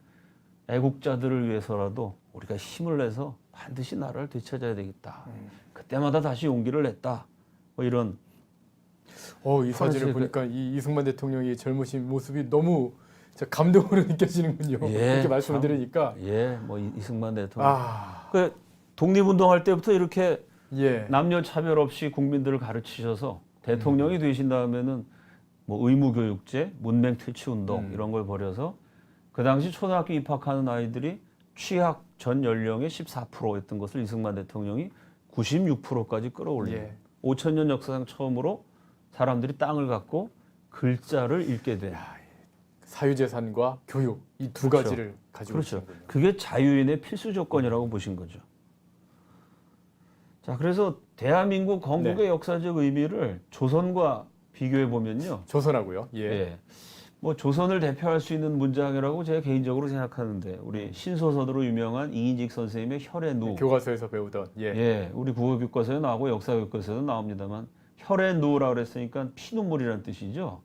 애국자들을 위해서라도 우리가 힘을 내서 반드시 나라를 되찾아야 되겠다. 그때마다 다시 용기를 냈다. 뭐 이런 이 사진을 보니까 이 이승만 대통령이 젊으신 모습이 너무 진짜 감동으로 느껴지는군요. 예, 이렇게 말씀을 참. 드리니까. 뭐 이승만 대통령 아, 그 독립운동할 때부터 이렇게 예. 남녀 차별 없이 국민들을 가르치셔서 대통령이 되신 다음에는 뭐 의무교육제, 문맹 퇴치 운동 이런 걸 벌여서 그 당시 초등학교 입학하는 아이들이 취학 전 연령의 14%였던 것을 이승만 대통령이 96%까지 끌어올립니다. 예. 5,000년 역사상 처음으로 사람들이 땅을 갖고 글자를 읽게 된. 사유재산과 교육 이 두 그렇죠. 가지를 가지고 그렇죠. 계시는군요. 그게 자유인의 필수 조건이라고 보신 거죠. 자, 그래서 대한민국 건국의 네. 역사적 의미를 조선과 비교해 보면요. 조선하고요. 예. 예. 뭐 조선을 대표할 수 있는 문장이라고 제가 개인적으로 생각하는데 우리 신소설으로 유명한 이인직 선생님의 혈의 누. 교과서에서 배우던 예. 예, 우리 국어교과서에 나오고 역사교과서에도 나옵니다만 혈의 누라 그랬으니까 피눈물이라는 뜻이죠.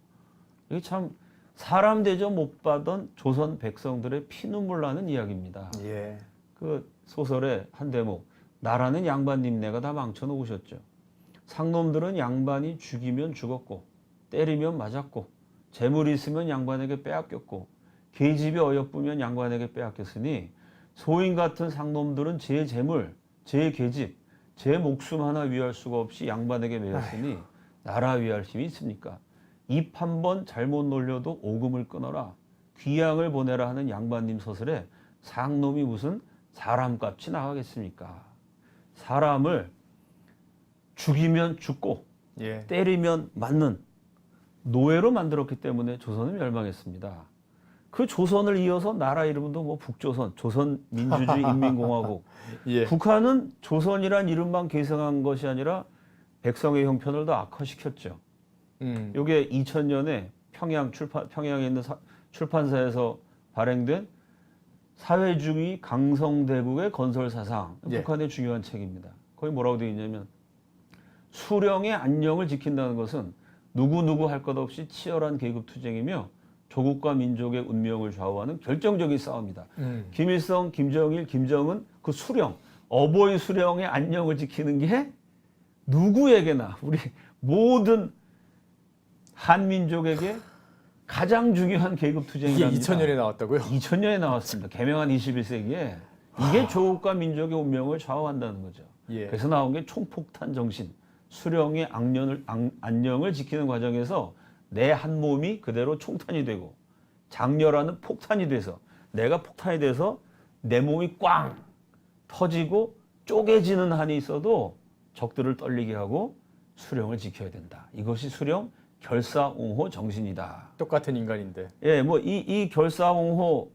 이게 참 사람 대접 못 받은 조선 백성들의 피눈물 나는 이야기입니다. 예. 그 소설의 한 대목, 나라는 양반님네가 다 망쳐놓으셨죠. 상놈들은 양반이 죽이면 죽었고 때리면 맞았고 재물이 있으면 양반에게 빼앗겼고 계집이 어여쁘면 양반에게 빼앗겼으니 소인 같은 상놈들은 제 재물, 제 계집, 제 목숨 하나 위할 수가 없이 양반에게 매였으니 나라 위할 힘이 있습니까? 입 한 번 잘못 놀려도 오금을 끊어라. 귀양을 보내라 하는 양반님 서술에 상놈이 무슨 사람값이 나가겠습니까? 사람을 죽이면 죽고 예. 때리면 맞는 노예로 만들었기 때문에 조선은 멸망했습니다. 그 조선을 이어서 나라 이름도 뭐 북조선, 조선민주주의 인민공화국. 예. 북한은 조선이란 이름만 계승한 것이 아니라 백성의 형편을 더 악화시켰죠. 이게 2000년에 평양에 있는 출판사에서 발행된 사회주의 강성대국의 건설 사상, 예. 북한의 중요한 책입니다. 거기 뭐라고 되어 있냐면 수령의 안녕을 지킨다는 것은 누구 할 것 없이 치열한 계급 투쟁이며 조국과 민족의 운명을 좌우하는 결정적인 싸움이다. 김일성, 김정일, 김정은 그 수령, 어버이 수령의 안녕을 지키는 게 누구에게나 우리 모든 한민족에게 가장 중요한 계급 투쟁이랍니다. 이게 2000년에 나왔다고요? 2000년에 나왔습니다. 개명한 21세기에 이게 조국과 민족의 운명을 좌우한다는 거죠. 예. 그래서 나온 게 총폭탄 정신, 수령의 안녕을 지키는 과정에서 내 한 몸이 그대로 총탄이 되고 장렬하는 폭탄이 돼서 내가 폭탄이 돼서 내 몸이 꽝 터지고 쪼개지는 한이 있어도 적들을 떨리게 하고 수령을 지켜야 된다. 이것이 수령 결사옹호 정신이다. 똑같은 인간인데. 예, 뭐 이 결사옹호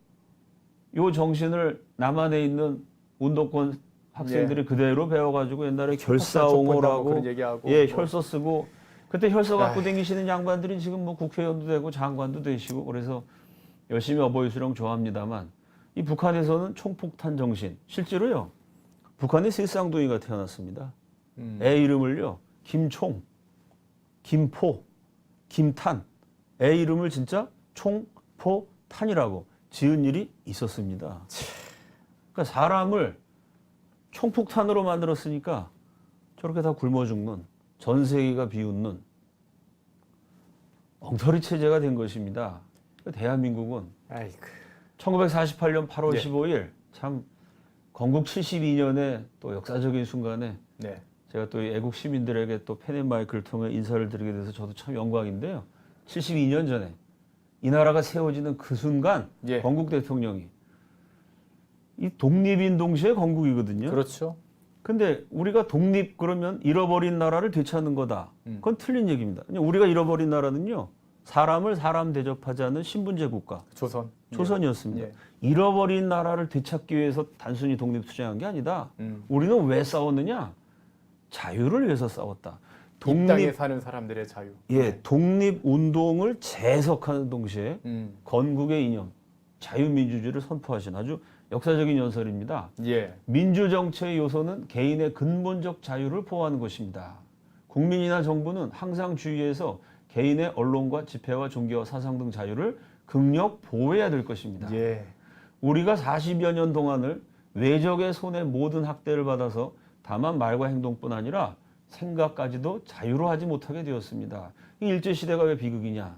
요 정신을 남한에 있는 운동권 학생들이 그대로 배워가지고 옛날에 결사옹호라고 그런 얘기하고 예, 뭐. 혈서 쓰고 그때 혈서 갖고 다니시는 양반들이 지금 뭐 국회의원도 되고 장관도 되시고 그래서 열심히 어버이 수령 좋아합니다만 이 북한에서는 총폭탄 정신 실제로요. 북한에 세 쌍둥이가 태어났습니다. 애 이름을요. 김총, 김포, 김탄. 애 이름을 진짜 총, 포, 탄이라고 지은 일이 있었습니다. 그러니까 사람을 총폭탄으로 만들었으니까 저렇게 다 굶어 죽는 전 세계가 비웃는 엉터리 체제가 된 것입니다. 대한민국은 아이고. 1948년 8월 예. 15일 참 건국 72년의 또 역사적인 순간에 네. 제가 또 애국 시민들에게 또 펜앤마이크를 통해 인사를 드리게 돼서 저도 참 영광인데요. 72년 전에 이 나라가 세워지는 그 순간 예. 건국 대통령이 이 독립인 동시에 건국이거든요. 그렇죠. 근데 우리가 독립 그러면 잃어버린 나라를 되찾는 거다. 그건 틀린 얘기입니다. 그냥 우리가 잃어버린 나라는요. 사람을 사람 대접하지 않는 신분제 국가. 조선. 조선이었습니다. 예. 잃어버린 나라를 되찾기 위해서 단순히 독립 투쟁한 게 아니다. 우리는 왜 싸웠느냐? 자유를 위해서 싸웠다. 이 땅에 사는 사람들의 자유. 예, 독립 운동을 재해석하는 동시에 건국의 이념, 자유민주주의를 선포하신 아주 역사적인 연설입니다. 예. 민주정체의 요소는 개인의 근본적 자유를 보호하는 것입니다. 국민이나 정부는 항상 주의해서 개인의 언론과 집회와 종교와 사상 등 자유를 극력 보호해야 될 것입니다. 예. 우리가 40여 년 동안을 외적의 손에 모든 학대를 받아서 다만 말과 행동뿐 아니라 생각까지도 자유로 하지 못하게 되었습니다. 이 일제시대가 왜 비극이냐?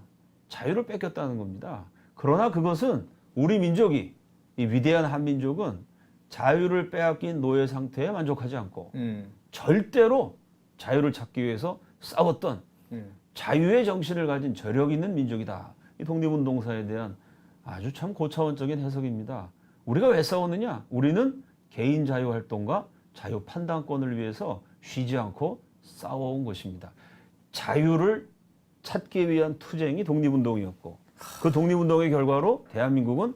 자유를 뺏겼다는 겁니다. 그러나 그것은 우리 민족이 이 위대한 한민족은 자유를 빼앗긴 노예 상태에 만족하지 않고 절대로 자유를 찾기 위해서 싸웠던 자유의 정신을 가진 저력 있는 민족이다. 이 독립운동사에 대한 아주 참 고차원적인 해석입니다. 우리가 왜 싸웠느냐? 우리는 개인 자유활동과 자유 판단권을 위해서 쉬지 않고 싸워온 것입니다. 자유를 찾기 위한 투쟁이 독립운동이었고 그 독립운동의 결과로 대한민국은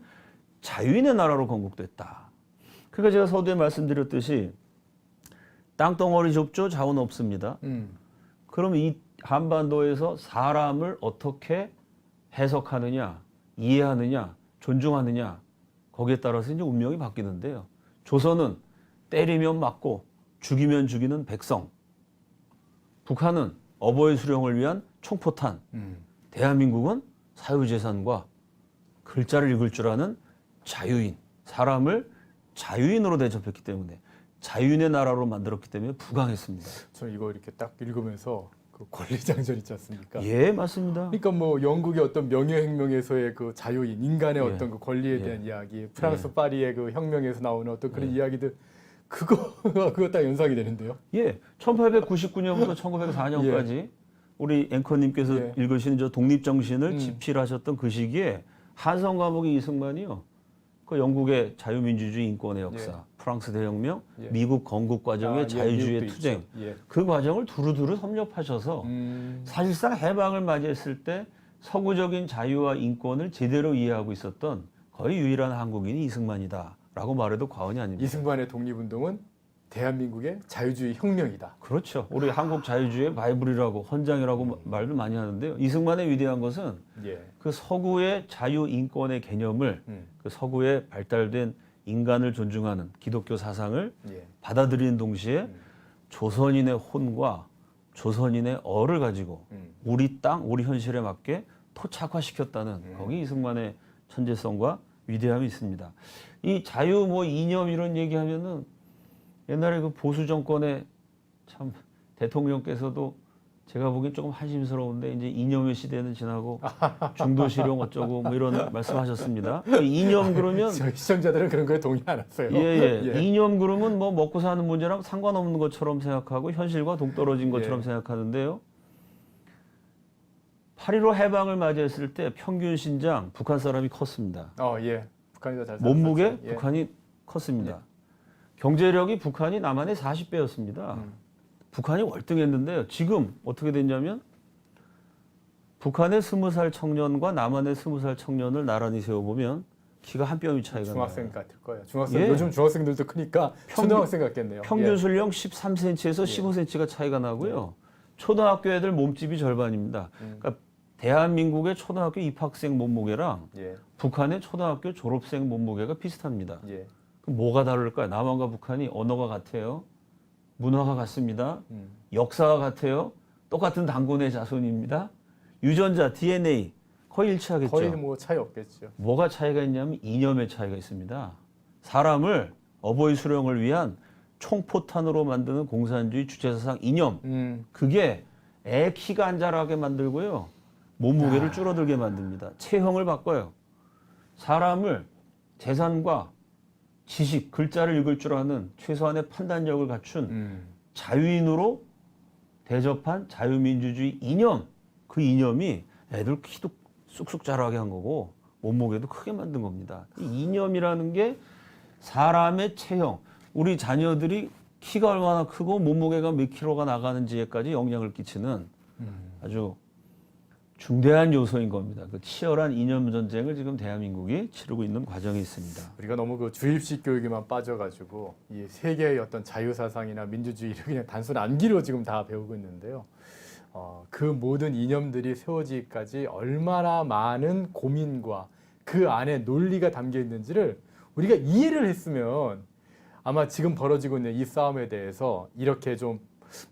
자유인의 나라로 건국됐다. 그러니까 제가 서두에 말씀드렸듯이 땅덩어리 좁죠? 자원 없습니다. 그럼 이 한반도에서 사람을 어떻게 해석하느냐, 이해하느냐, 존중하느냐 거기에 따라서 이제 운명이 바뀌는데요. 조선은 때리면 맞고 죽이면 죽이는 백성. 북한은 어버이 수령을 위한 총포탄. 대한민국은 사유재산과 글자를 읽을 줄 아는 자유인, 사람을 자유인으로 대접했기 때문에 자유인의 나라로 만들었기 때문에 부강했습니다. 저 이거 이렇게 딱 읽으면서 그 권리장전 있지 않습니까? 예, 맞습니다. 그러니까 뭐 영국의 어떤 명예혁명에서의 그 자유인, 인간의 예. 어떤 그 권리에 대한 이야기, 프랑스 파리의 그 혁명에서 나오는 어떤 그런 이야기들 그거 딱 연상이 되는데요. 예, 1899년부터 1904년까지 우리 앵커님께서 예. 읽으시는 저 독립정신을 집필하셨던 그 시기에 한성 과목의 이승만이요. 그 영국의 자유민주주의 인권의 역사, 프랑스 대혁명, 예. 미국 건국 과정의 자유주의의 미국도 투쟁, 있죠. 예. 그 과정을 두루두루 섭렵하셔서 사실상 해방을 맞이했을 때 서구적인 자유와 인권을 제대로 이해하고 있었던 거의 유일한 한국인이 이승만이다라고 말해도 과언이 아닙니다. 이승만의 독립운동은 대한민국의 자유주의 혁명이다. 그렇죠. 우리 한국 자유주의의 바이블이라고 헌장이라고 말도 많이 하는데요. 이승만의 위대한 것은 예. 그 서구의 자유 인권의 개념을 그 서구에 발달된 인간을 존중하는 기독교 사상을 예. 받아들이는 동시에 조선인의 혼과 조선인의 어를 가지고 우리 땅, 우리 현실에 맞게 토착화시켰다는 거기 이승만의 천재성과 위대함이 있습니다. 이 자유 뭐 이념 이런 얘기하면은 옛날에 그 보수 정권의 참 대통령께서도 제가 보기엔 조금 한심스러운데 이제 이념의 시대는 지나고 중도 실용 어쩌고 뭐 이런 말씀하셨습니다. 이념 그러면 저희 시청자들은 그런 거에 동의 안 했어요. 예. 이념 그러면 뭐 먹고 사는 문제랑 상관없는 것처럼 생각하고 현실과 동떨어진 것처럼 생각하는데요. 8.15 해방을 맞이했을 때 평균 신장 북한 사람이 컸습니다. 예. 북한이 더 잘 몸무게 살았죠. 예. 북한이 컸습니다. 경제력이 북한이 남한의 40배였습니다. 북한이 월등했는데요. 지금 어떻게 됐냐면 북한의 20살 청년과 남한의 20살 청년을 나란히 세워보면 키가 한 뼘이 차이가 나요. 중학생 같을 거예요. 중학생 예. 요즘 중학생들도 크니까 초등학생 같겠네요. 평균 예. 수령 13cm에서 15cm가 차이가 나고요. 초등학교 애들 몸집이 절반입니다. 그러니까 대한민국의 초등학교 입학생 몸무게랑 예. 북한의 초등학교 졸업생 몸무게가 비슷합니다. 예. 그럼 뭐가 다를까요? 남한과 북한이 언어가 같아요. 문화가 같습니다. 역사가 같아요. 똑같은 단군의 자손입니다. 유전자, DNA 거의 일치하겠죠. 거의 뭐 차이 없겠죠. 뭐가 차이가 있냐면 이념의 차이가 있습니다. 사람을 어버이 수령을 위한 총포탄으로 만드는 공산주의 주체사상 이념. 그게 애 키가 안 자라게 만들고요. 몸무게를 줄어들게 만듭니다. 체형을 바꿔요. 사람을 재산과 지식, 글자를 읽을 줄 아는 최소한의 판단력을 갖춘 자유인으로 대접한 자유민주주의 이념. 그 이념이 애들 키도 쑥쑥 자라게 한 거고 몸무게도 크게 만든 겁니다. 이 이념이라는 게 사람의 체형, 우리 자녀들이 키가 얼마나 크고 몸무게가 몇 킬로가 나가는지에까지 영향을 끼치는 아주 중대한 요소인 겁니다. 그 치열한 이념 전쟁을 지금 대한민국이 치르고 있는 과정이 있습니다. 우리가 너무 그 주입식 교육에만 빠져가지고 이 세계의 어떤 자유 사상이나 민주주의를 그냥 단순 암기로 지금 다 배우고 있는데요. 그 모든 이념들이 세워지기까지 얼마나 많은 고민과 그 안에 논리가 담겨 있는지를 우리가 이해를 했으면 아마 지금 벌어지고 있는 이 싸움에 대해서 이렇게 좀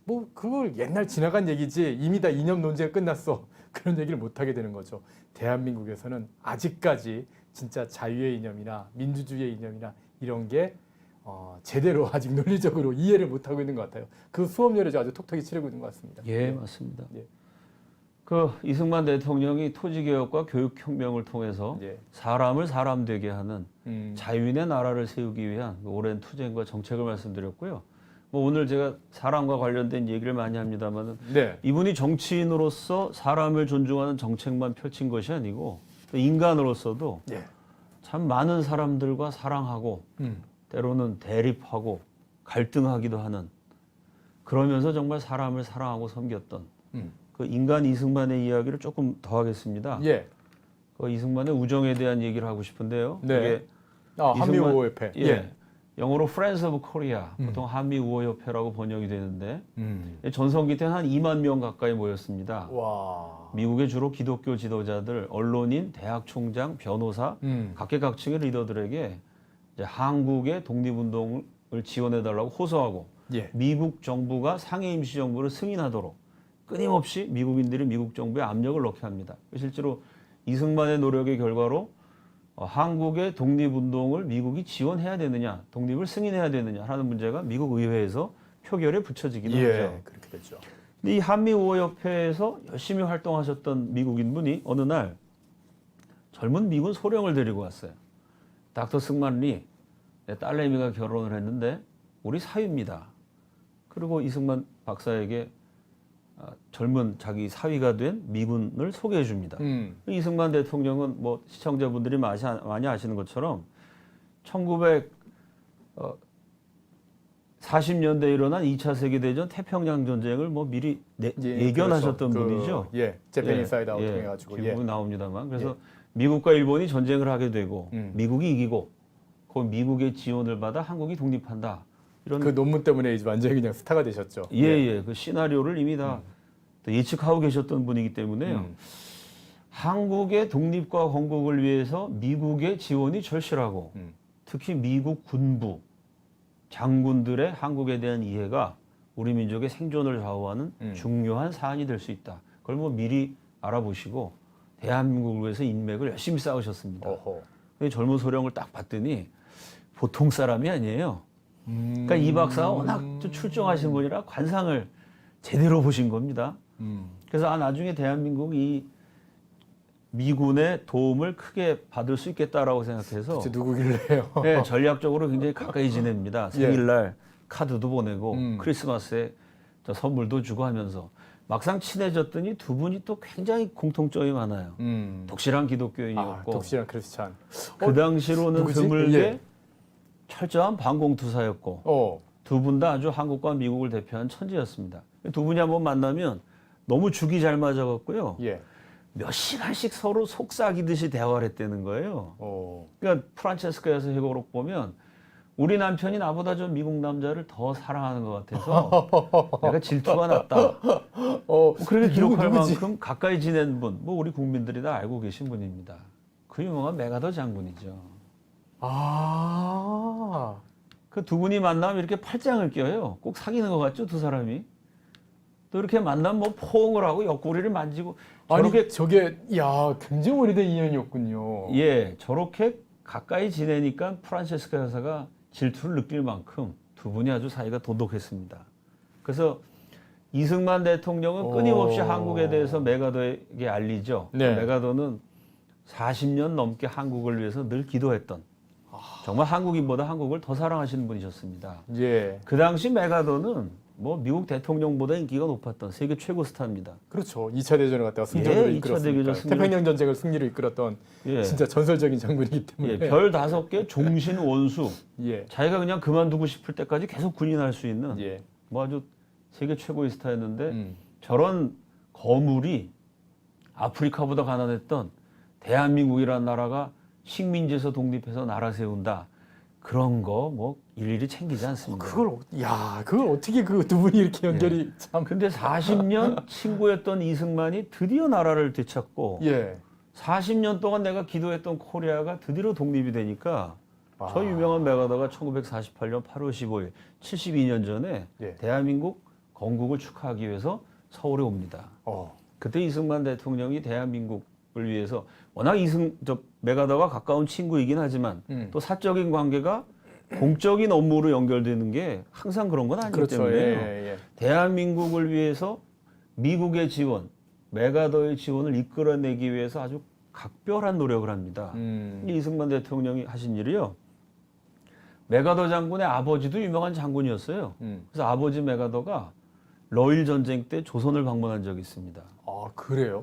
뭐 그걸 옛날 지나간 얘기지 이미 다 이념 논쟁 끝났어 그런 얘기를 못 하게 되는 거죠. 대한민국에서는 아직까지 진짜 자유의 이념이나 민주주의의 이념이나 이런 게 제대로 아직 논리적으로 이해를 못 하고 있는 것 같아요. 그 수업료를 아주 톡톡히 치르고 있는 것 같습니다. 예, 맞습니다. 예. 그 이승만 대통령이 토지개혁과 교육혁명을 통해서 사람을 사람 되게 하는 자유인의 나라를 세우기 위한 오랜 투쟁과 정책을 말씀드렸고요. 뭐 오늘 제가 사람과 관련된 얘기를 많이 합니다만 이분이 정치인으로서 사람을 존중하는 정책만 펼친 것이 아니고 인간으로서도 참 많은 사람들과 사랑하고 때로는 대립하고 갈등하기도 하는 그러면서 정말 사람을 사랑하고 섬겼던 그 인간 이승만의 이야기를 조금 더 하겠습니다. 그 이승만의 우정에 대한 얘기를 하고 싶은데요. 그게 한미우호협회. 영어로 Friends of Korea, 보통 한미우호협회라고 번역이 되는데 전성기 때는 한 2만 명 가까이 모였습니다. 와. 미국의 주로 기독교 지도자들, 언론인, 대학 총장, 변호사, 각계각층의 리더들에게 이제 한국의 독립운동을 지원해달라고 호소하고 미국 정부가 상해 임시정부를 승인하도록 끊임없이 미국인들이 미국 정부에 압력을 넣게 합니다. 실제로 이승만의 노력의 결과로 한국의 독립운동을 미국이 지원해야 되느냐, 독립을 승인해야 되느냐 하는 문제가 미국 의회에서 표결에 붙여지기도 하죠. 그렇게 됐죠. 이 한미우호협회에서 열심히 활동하셨던 미국인분이 어느 날 젊은 미군 소령을 데리고 왔어요. 닥터 승만 리, 내 딸내미가 결혼을 했는데 우리 사위입니다. 그리고 이승만 박사에게 젊은 자기 사위가 된 미군을 소개해 줍니다. 이승만 대통령은 뭐 시청자분들이 많이 아시는 것처럼 1940년대에 일어난 2차 세계대전 태평양 전쟁을 뭐 미리 예견하셨던 그렇죠. 분이죠. 재팬 인사이드 아웃 해가지고 기록이 나옵니다만 그래서 미국과 일본이 전쟁을 하게 되고 미국이 이기고 그 미국의 지원을 받아 한국이 독립한다. 이런 그 논문 때문에 이제 완전히 그냥 스타가 되셨죠. 그 시나리오를 이미 다 예측하고 계셨던 분이기 때문에요. 한국의 독립과 건국을 위해서 미국의 지원이 절실하고 특히 미국 군부 장군들의 한국에 대한 이해가 우리 민족의 생존을 좌우하는 중요한 사안이 될 수 있다. 그걸 뭐 미리 알아보시고 대한민국을 위해서 인맥을 열심히 쌓으셨습니다. 근데 젊은 소령을 딱 봤더니 보통 사람이 아니에요. 그러니까 이 박사가 워낙 출중하신 분이라 관상을 제대로 보신 겁니다. 그래서 나중에 대한민국이 미군의 도움을 크게 받을 수 있겠다라고 생각해서 누구길래요? 네, 전략적으로 굉장히 가까이 지냅니다. 생일날 카드도 보내고 크리스마스에 선물도 주고 하면서 막상 친해졌더니 두 분이 또 굉장히 공통점이 많아요. 독실한 기독교인이었고 독실한 크리스찬. 그 당시로는 누구지? 드물게 철저한 반공투사였고 두 분 다 아주 한국과 미국을 대표한 천재였습니다. 두 분이 한번 만나면 너무 죽이 잘 맞아갖고요. 몇 시간씩 서로 속삭이듯이 대화를 했다는 거예요. 그러니까 프란체스코에서 회고록 보면 우리 남편이 나보다 좀 미국 남자를 더 사랑하는 것 같아서 내가 질투가 났다. 그렇게 기록할 만큼 가까이 지낸 분, 뭐 우리 국민들이 다 알고 계신 분입니다. 그 유명한 메가더 장군이죠. 그 두 분이 만나면 이렇게 팔짱을 껴요. 꼭 사귀는 것 같죠, 두 사람이? 또 이렇게 만나면 뭐 포옹을 하고 옆구리를 만지고 저렇게 저게 굉장히 오래된 인연이었군요. 저렇게 가까이 지내니까 프란체스카 여사가 질투를 느낄 만큼 두 분이 아주 사이가 돈독했습니다. 그래서 이승만 대통령은 끊임없이 한국에 대해서 메가더에게 알리죠. 메가더는 40년 넘게 한국을 위해서 늘 기도했던 정말 한국인보다 한국을 더 사랑하시는 분이셨습니다. 그 당시 메가더는 뭐 미국 대통령보다 인기가 높았던 세계 최고 스타입니다. 그렇죠. 2차 대전을 갖다가 승전으로 이끌었으니까. 태평양 전쟁을 승리로 이끌었던 진짜 전설적인 장군이기 때문에. 별 5개 종신 원수. 자기가 그냥 그만두고 싶을 때까지 계속 군인할 수 있는 뭐 아주 세계 최고의 스타였는데 저런 거물이 아프리카보다 가난했던 대한민국이라는 나라가 식민지에서 독립해서 나라 세운다. 그런 거 뭐 일일이 챙기지 않습니다. 그걸 어떻게 그 두 분이 이렇게 연결이 참. 근데 40년 친구였던 이승만이 드디어 나라를 되찾고 40년 동안 내가 기도했던 코리아가 드디어 독립이 되니까 저 유명한 메가더가 1948년 8월 15일 72년 전에 대한민국 건국을 축하하기 위해서 서울에 옵니다. 그때 이승만 대통령이 대한민국을 위해서 워낙 메가더가 가까운 친구이긴 하지만 또 사적인 관계가 공적인 업무로 연결되는 게 항상 그런 건 아니기 때문에 대한민국을 위해서 미국의 지원, 메가더의 지원을 이끌어내기 위해서 아주 각별한 노력을 합니다. 이승만 대통령이 하신 일이요. 메가더 장군의 아버지도 유명한 장군이었어요. 그래서 아버지 메가더가 러일 전쟁 때 조선을 방문한 적이 있습니다. 그래요?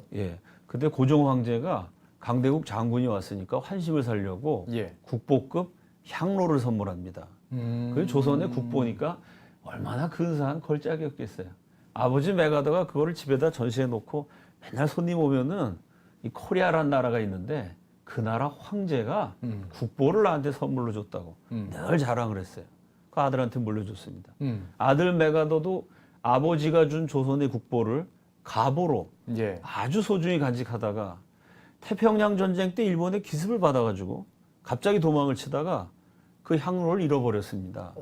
그때 고종 황제가 강대국 장군이 왔으니까 환심을 살려고 국보급 향로를 선물합니다. 그 조선의 국보니까 얼마나 근사한 걸작이었겠어요. 아버지 메가더가 그거를 집에다 전시해 놓고 맨날 손님 오면은 이 코리아란 나라가 있는데 그 나라 황제가 국보를 나한테 선물로 줬다고 늘 자랑을 했어요. 그 아들한테 물려줬습니다. 아들 메가더도 아버지가 준 조선의 국보를 가보로 아주 소중히 간직하다가 태평양 전쟁 때 일본의 기습을 받아가지고 갑자기 도망을 치다가 그 향로를 잃어버렸습니다.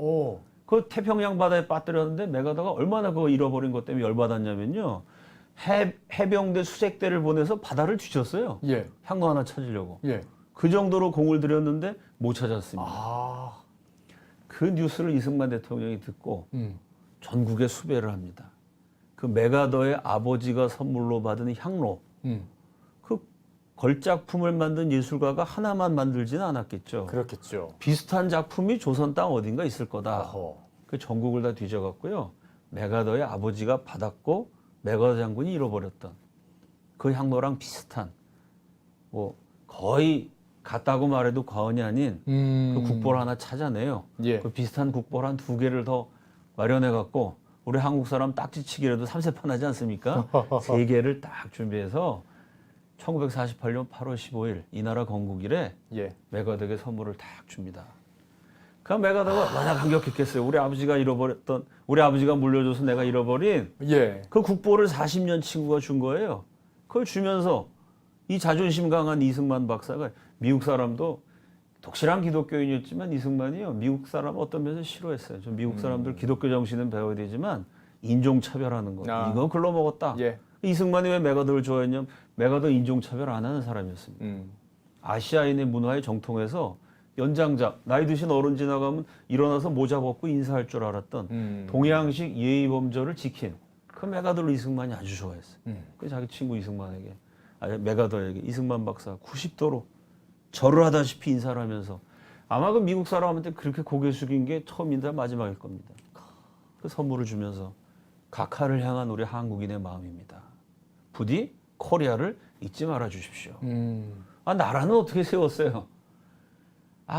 그 태평양 바다에 빠뜨렸는데 메가더가 얼마나 그거 잃어버린 것 때문에 열받았냐면요. 해병대 수색대를 보내서 바다를 뒤졌어요. 예. 향로 하나 찾으려고. 예. 그 정도로 공을 들였는데 못 찾았습니다. 아. 그 뉴스를 이승만 대통령이 듣고 전국에 수배를 합니다. 그 메가더의 아버지가 선물로 받은 향로, 그 걸작품을 만든 예술가가 하나만 만들지는 않았겠죠. 그렇겠죠. 비슷한 작품이 조선 땅 어딘가 있을 거다. 어허. 그 전국을 다 뒤져갔고요. 메가더의 아버지가 받았고 메가더 장군이 잃어버렸던 그 향로랑 비슷한 뭐 거의 같다고 말해도 과언이 아닌 그 국보를 하나 찾아내요. 예. 그 비슷한 국보를 한 2개를 더 마련해 갖고 우리 한국 사람 딱지치기라도 3세판 하지 않습니까? 3개를 딱 준비해서 1948년 8월 15일 이 나라 건국일에 예. 메가더에게 선물을 딱 줍니다. 그 메가더가 얼마나 감격했겠어요. 우리 아버지가 물려줘서 내가 잃어버린 예. 그 국보를 40년 친구가 준 거예요. 그걸 주면서 이 자존심 강한 이승만 박사가 미국 사람도 독실한 기독교인이었지만 이승만이요. 미국 사람 어떤 면에서 싫어했어요. 좀 미국 사람들 기독교 정신은 배워야 되지만 인종차별하는 거. 아. 이거 글러먹었다. 예. 이승만이 왜 메가더를 좋아했냐면 메가더 인종차별 안 하는 사람이었습니다. 아시아인의 문화에 정통해서 연장자, 나이 드신 어른 지나가면 일어나서 모자 벗고 인사할 줄 알았던 동양식 예의범절을 지킨 그 메가더를 이승만이 아주 좋아했어요. 그 자기 친구 이승만에게, 메가더에게 이승만 박사 90도로 절을 하다시피 인사를 하면서 아마 그 미국 사람한테 그렇게 고개 숙인 게 처음인데 마지막일 겁니다. 그 선물을 주면서 각하를 향한 우리 한국인의 마음입니다. 부디 코리아를 잊지 말아 주십시오. 나라는 어떻게 세웠어요?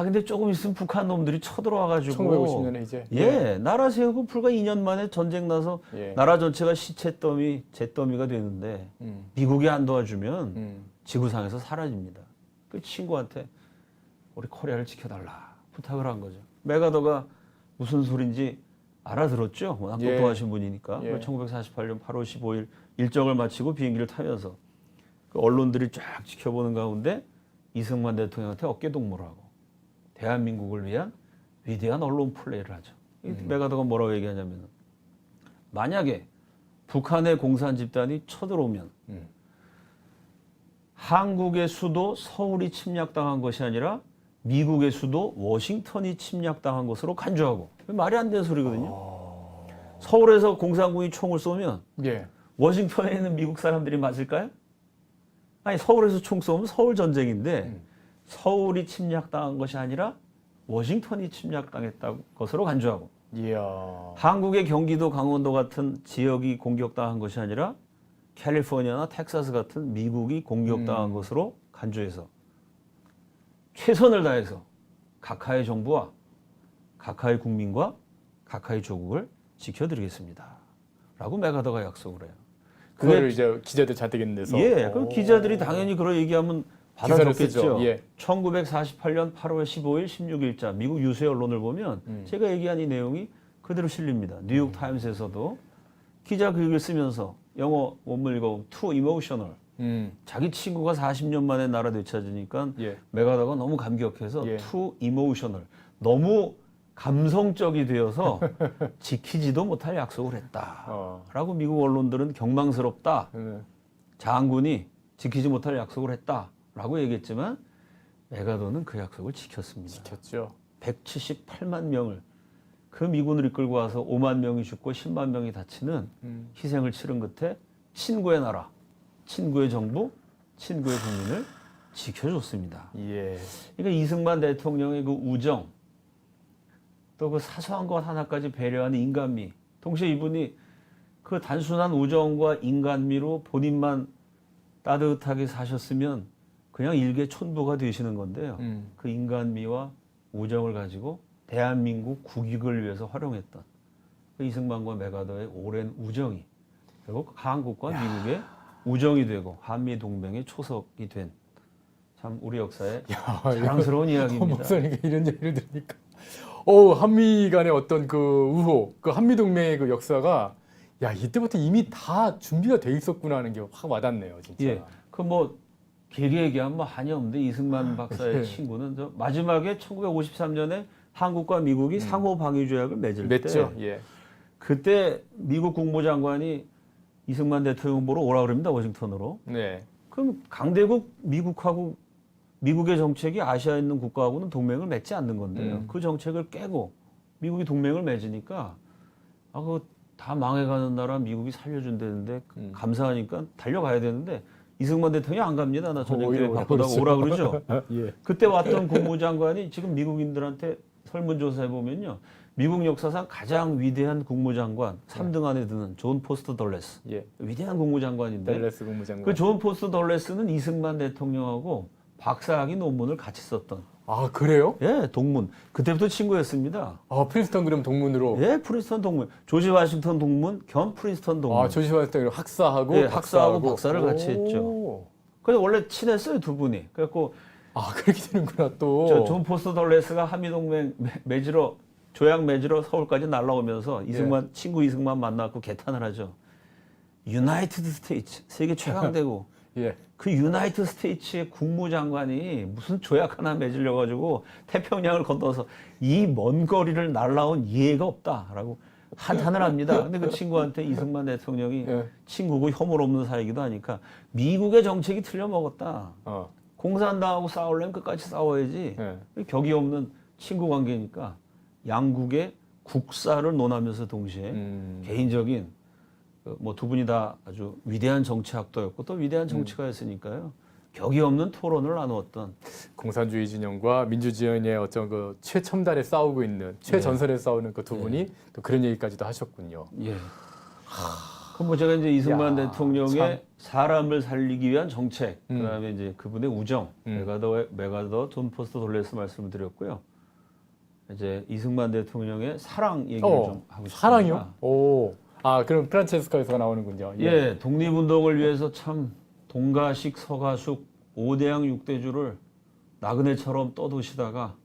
근데 조금 있으면 북한 놈들이 쳐들어와가지고 1950년에 이제 나라 세우고 불과 2년 만에 전쟁 나서 나라 전체가 잿더미가 되는데 미국이 안 도와주면 지구상에서 사라집니다. 그 친구한테 우리 코리아를 지켜달라 부탁을 한 거죠. 메가더가 무슨 소린지 알아들었죠. 워낙 똑똑하신 분이니까. 1948년 8월 15일 일정을 마치고 비행기를 타면서 그 언론들이 쫙 지켜보는 가운데 이승만 대통령한테 어깨동무를 하고 대한민국을 위한 위대한 언론 플레이를 하죠. 메가더가 뭐라고 얘기하냐면 만약에 북한의 공산 집단이 쳐들어오면 한국의 수도 서울이 침략당한 것이 아니라 미국의 수도 워싱턴이 침략당한 것으로 간주하고 말이 안 되는 소리거든요. 서울에서 공산군이 총을 쏘면 워싱턴에 있는 미국 사람들이 맞을까요? 아니 서울에서 총 쏘면 서울 전쟁인데 서울이 침략당한 것이 아니라 워싱턴이 침략당했다는 것으로 간주하고 한국의 경기도 강원도 같은 지역이 공격당한 것이 아니라 캘리포니아나 텍사스 같은 미국이 공격당한 것으로 간주해서 최선을 다해서 각하의 정부와 각하의 국민과 각하의 조국을 지켜드리겠습니다. 라고 메가더가 약속을 해요. 그걸 이제 기자들 잔뜩 내서 그 기자들이 당연히 그런 얘기하면 받아줬겠죠. 1948년 8월 15일 16일자 미국 유세 언론을 보면 제가 얘기한 이 내용이 그대로 실립니다. 뉴욕 타임스에서도 기자 글을 쓰면서 영어 원문 읽어보면 too emotional. 자기 친구가 40년 만에 나라 되찾으니까 메가더가 너무 감격해서 too emotional. 너무 감성적이 되어서 지키지도 못할 약속을 했다. 라고 미국 언론들은 경망스럽다. 장군이 지키지 못할 약속을 했다. 라고 얘기했지만 메가더는 그 약속을 지켰습니다. 지켰죠. 178만 명을 그 미군을 이끌고 와서 5만 명이 죽고 10만 명이 다치는 희생을 치른 끝에 친구의 나라, 친구의 정부, 친구의 국민을 지켜줬습니다. 그러니까 이승만 대통령의 그 우정, 또 그 사소한 것 하나까지 배려하는 인간미, 동시에 이분이 그 단순한 우정과 인간미로 본인만 따뜻하게 사셨으면 그냥 일개 촌부가 되시는 건데요. 그 인간미와 우정을 가지고 대한민국 국익을 위해서 활용했던 그 이승만과 메가더의 오랜 우정이 결국 한국과 미국의 우정이 되고 한미동맹의 초석이 된 참 우리 역사의 자랑스러운 이야기입니다. 목사님께 이런 얘기를 들으니까 한미 간의 어떤 그 우호, 그 한미동맹의 그 역사가 이때부터 이미 다 준비가 돼 있었구나 하는 게 확 와닿네요, 진짜. 그 뭐 길게 얘기하면 뭐 한이 없는데 이승만 박사의 친구는 마지막에 1953년에 한국과 미국이 상호 방위 조약을 맺을 때 맺죠. 그때 미국 국무장관이 이승만 대통령 보러 오라 그럽니다. 워싱턴으로. 네. 그럼 강대국 미국하고 미국의 정책이 아시아에 있는 국가하고는 동맹을 맺지 않는 건데요. 그 정책을 깨고 미국이 동맹을 맺으니까 그거 다 망해가는 나라 미국이 살려준다는데 감사하니까 달려가야 되는데 이승만 대통령이 안 갑니다. 나 저녁 때 바쁘다고 오라 그러죠. 예. 그때 왔던 국무장관이 지금 미국인들한테 설문조사해 보면요. 미국 역사상 가장 위대한 국무장관 3등 안에 드는 존 포스터 덜레스. 예. 위대한 국무장관인데 덜레스 국무장관. 그 존 포스터 덜레스는 이승만 대통령하고 박사학위 논문을 같이 썼던. 아, 그래요? 예, 동문. 그때부터 친구였습니다. 아, 프린스턴 그럼 동문으로. 예, 프린스턴 동문. 조지 워싱턴 동문 겸 프린스턴 동문. 아, 조지 워싱턴 학사하고 예, 박사하고 학사하고 박사를 같이 했죠. 근데 원래 친했어요, 두 분이. 그래갖고 아, 그렇게 되는구나 또. 존 포스터 덜레스가 한미동맹 맺으러 조약 맺으러 서울까지 날라오면서 이승만 친구 이승만 만나고 개탄을 하죠. 유나이티드 스테이츠 세계 최강대국. 예. 그 유나이티드 스테이츠의 국무장관이 무슨 조약 하나 맺으려 가지고 태평양을 건너서 이 먼 거리를 날라온 이해가 없다라고 한탄을 합니다. 근데 그 친구한테 이승만 대통령이 친구고 혐오 없는 사이기도 하니까 미국의 정책이 틀려 먹었다. 공산당하고 싸우려면 끝까지 싸워야지. 격이 없는 친구 관계니까 양국의 국사를 논하면서 동시에 개인적인 뭐 두 분이 다 아주 위대한 정치학도였고 또 위대한 정치가였으니까요. 격이 없는 토론을 나누었던 공산주의 진영과 민주주의의 어떤 그 최첨단에 싸우고 있는 최전선에 싸우는 그 두 분이 또 그런 얘기까지도 하셨군요. 예. 그럼 뭐 제가 이제 이승만 야, 대통령의 참. 사람을 살리기 위한 정책, 그다음에 이제 그분의 우정, 메가더 존 포스터 덜레스 말씀을 드렸고요. 이제 이승만 대통령의 사랑 얘기를 좀 하고 싶습니다. 사랑이요? 오. 아, 그럼 프란체스코에서 나오는군요. 예, 독립운동을 위해서 참 동가식 서가숙 5대양 6대주를 나그네처럼 떠도시다가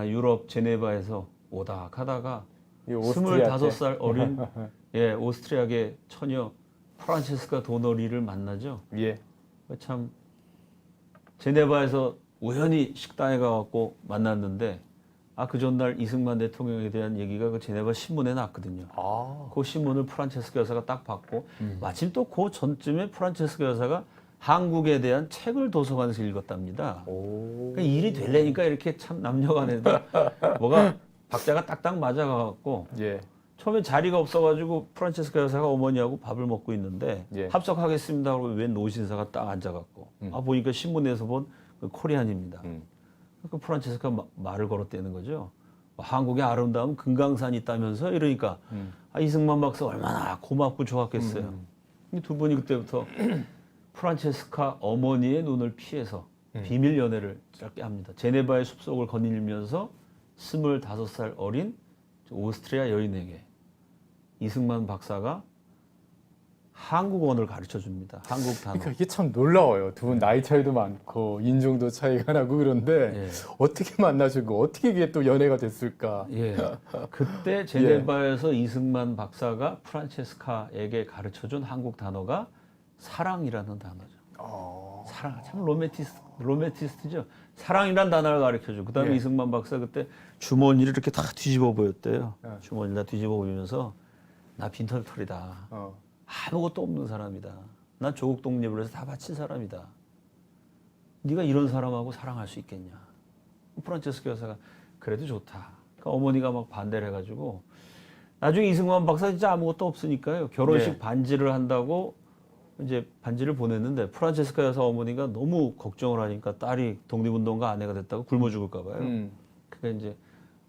유럽 제네바에서 오닥하다가 25살 어린 예, 오스트리아계 처녀 프란체스카 도너리를 만나죠. 예. 참 제네바에서 우연히 식당에 가갖고 만났는데 그 전날 이승만 대통령에 대한 얘기가 그 제네바 신문에 났거든요. 그 신문을 프란체스카 여사가 딱 받고 마침 또 그 전쯤에 프란체스카 여사가 한국에 대한 책을 도서관에서 읽었답니다. 그러니까 일이 되려니까 이렇게 참 남녀간에도 뭐가 박자가 딱딱 맞아가갖고 처음에 자리가 없어가지고 프란체스카 여사가 어머니하고 밥을 먹고 있는데 합석하겠습니다 하고 웬 노신사가 딱 앉아갖고 보니까 신문에서 본 그 코리안입니다. 그 프란체스카 말을 걸었다는 거죠. 한국의 아름다운 금강산이 있다면서 이러니까 이승만 박사 얼마나 고맙고 좋았겠어요. 두 분이 그때부터 프란체스카 어머니의 눈을 피해서 비밀 연애를 짧게 합니다. 제네바의 숲속을 거닐면서 25살 어린 오스트리아 여인에게 이승만 박사가 한국어를 가르쳐 줍니다. 한국 단어. 그러니까 이게 참 놀라워요. 두 분 나이 차이도 많고 인종도 차이가 나고 그런데 어떻게 만나시고 어떻게 이게 또 연애가 됐을까? 예. 그때 제네바에서 이승만 박사가 프란체스카에게 가르쳐 준 한국 단어가 사랑이라는 단어죠. 사랑. 참 로맨티스트죠. 사랑이라는 단어를 가르쳐 줘. 그다음에 이승만 박사 그때 주머니를 이렇게 다 뒤집어 보였대요. 주머니를 다 뒤집어 보이면서 나 빈털털이다. 아무것도 없는 사람이다. 난 조국 독립을 해서 다 바친 사람이다. 네가 이런 사람하고 사랑할 수 있겠냐. 프란체스카 여사가 그래도 좋다. 그러니까 어머니가 막 반대를 해가지고 나중에 이승만 박사 진짜 아무것도 없으니까요. 결혼식 반지를 한다고 이제 반지를 보냈는데 프란체스카 여사 어머니가 너무 걱정을 하니까 딸이 독립운동가 아내가 됐다고 굶어 죽을까 봐요. 그러니까 이제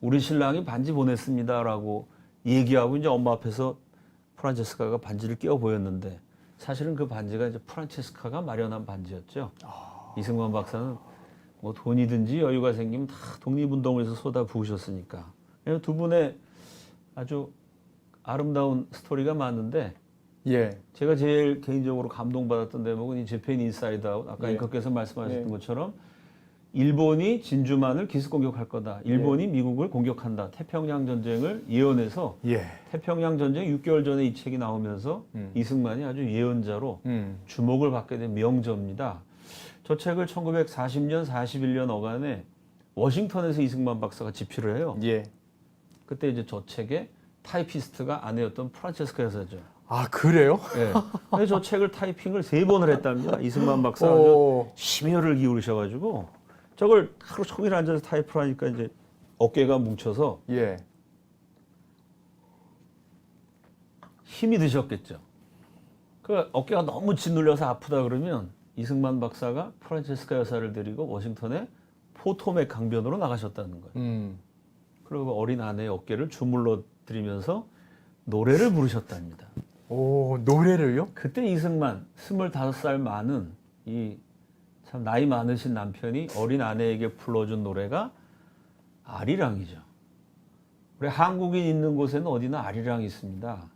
우리 신랑이 반지 보냈습니다라고 얘기하고 이제 엄마 앞에서 프란체스카가 반지를 끼워 보였는데 사실은 그 반지가 이제 프란체스카가 마련한 반지였죠. 이승만 박사는 뭐 돈이든지 여유가 생기면 다 독립운동을 해서 쏟아 부으셨으니까. 두 분의 아주 아름다운 스토리가 많은데 제가 제일 개인적으로 감동받았던 대목은 이 재팬 인사이드 아웃. 아까 앵커께서 말씀하셨던 것처럼 일본이 진주만을 기습 공격할 거다. 일본이 미국을 공격한다. 태평양 전쟁을 예언해서 태평양 전쟁 6개월 전에 이 책이 나오면서 이승만이 아주 예언자로 주목을 받게 된 명저입니다. 저 책을 1940년, 41년 어간에 워싱턴에서 이승만 박사가 집필을 해요. 그때 이제 저 책의 타이피스트가 아내였던 프란체스카 여사죠. 아, 그래요? 예. 그래서 저 책을 타이핑을 3번을 했답니다. 이승만 박사가 아주 오. 심혈을 기울이셔가지고 저걸 하루 종일 앉아서 타이프를 하니까 이제 어깨가 뭉쳐서 예. 힘이 드셨겠죠. 그 어깨가 너무 짓눌려서 아프다 그러면 이승만 박사가 프란체스카 여사를 데리고 워싱턴에 포토맥 강변으로 나가셨다는 거예요. 그리고 어린 아내의 어깨를 주물러 드리면서 노래를 부르셨답니다. 오, 노래를요? 그때 이승만 25살 많은 이 참 나이 많으신 남편이 어린 아내에게 불러준 노래가 아리랑이죠. 우리 한국인 있는 곳에는 어디나 아리랑이 있습니다.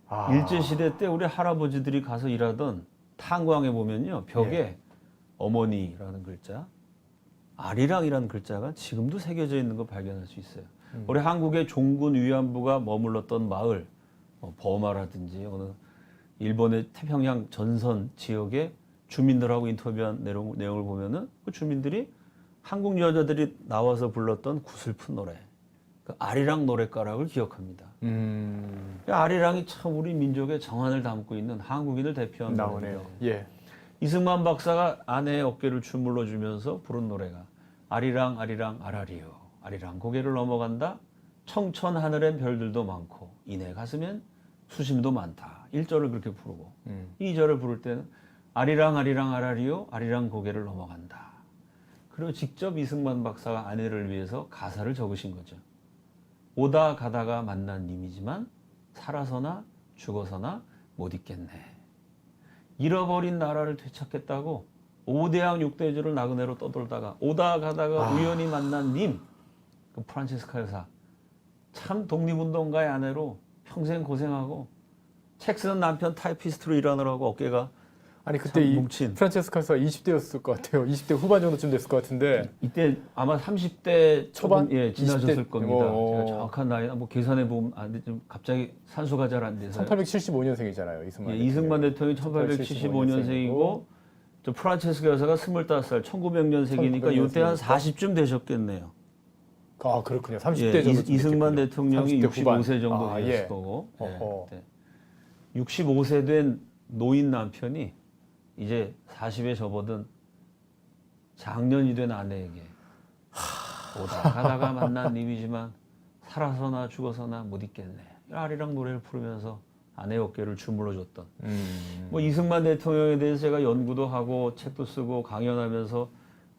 아. 일제시대 때 우리 할아버지들이 가서 일하던 탄광에 보면요. 벽에 예. 어머니라는 글자, 아리랑이라는 글자가 지금도 새겨져 있는 거 발견할 수 있어요. 우리 한국의 종군 위안부가 머물렀던 마을, 버마라든지 어느 일본의 태평양 전선 지역의 주민들하고 인터뷰한 내용을 보면은 그 주민들이 한국 여자들이 나와서 불렀던 구슬픈 노래, 그 아리랑 노랫가락을 기억합니다. 아리랑이 참 우리 민족의 정환을 담고 있는 한국인을 대표하는 나오네요. 노래인데 예. 이승만 박사가 아내의 어깨를 주물러 주면서 부른 노래가 아리랑 아리랑 아라리요 아리랑 고개를 넘어간다 청천 하늘엔 별들도 많고 이내 가슴엔 수심도 많다. 1절을 그렇게 부르고 2절을 부를 때는 아리랑 아리랑 아라리요 아리랑 고개를 넘어간다. 그리고 직접 이승만 박사가 아내를 위해서 가사를 적으신 거죠. 오다 가다가 만난 님이지만 살아서나 죽어서나 못 잊겠네. 잃어버린 나라를 되찾겠다고 5대양 6대주를 나그네로 떠돌다가 오다 가다가 우연히 만난 님, 그 프란체스카 여사. 참 독립운동가의 아내로 평생 고생하고 책 쓰는 남편 타이피스트로 일하느라고 어깨가 아니 그때 이 뭉친. 프란체스카가 20대였을 것 같아요. 20대 후반 정도쯤 됐을 것 같은데. 이때 아마 30대 초반? 예, 지나셨을 20대? 겁니다. 오. 제가 정확한 나이 뭐 계산해 보면 안 돼. 좀 갑자기 산수가 잘 안 돼서. 1875년생이잖아요. 이승만. 예, 이승만 대통령이 1875년생이고 저 프란체스카 여사가 25살, 1900년생이니까 이때 한 40쯤 되셨겠네요. 아, 그렇군요. 30대 예, 정도. 이승만 대통령이 30대 후반. 65세 정도 아, 되셨을 예. 거고. 어허. 네. 65세 된 노인 남편이 이제 40에 접어든 장년이 된 아내에게 오다 가다가 만난 님이지만 살아서나 죽어서나 못 잊겠네. 아리랑 노래를 부르면서 아내 어깨를 주물러 줬던. 뭐 이승만 대통령에 대해서 제가 연구도 하고 책도 쓰고 강연하면서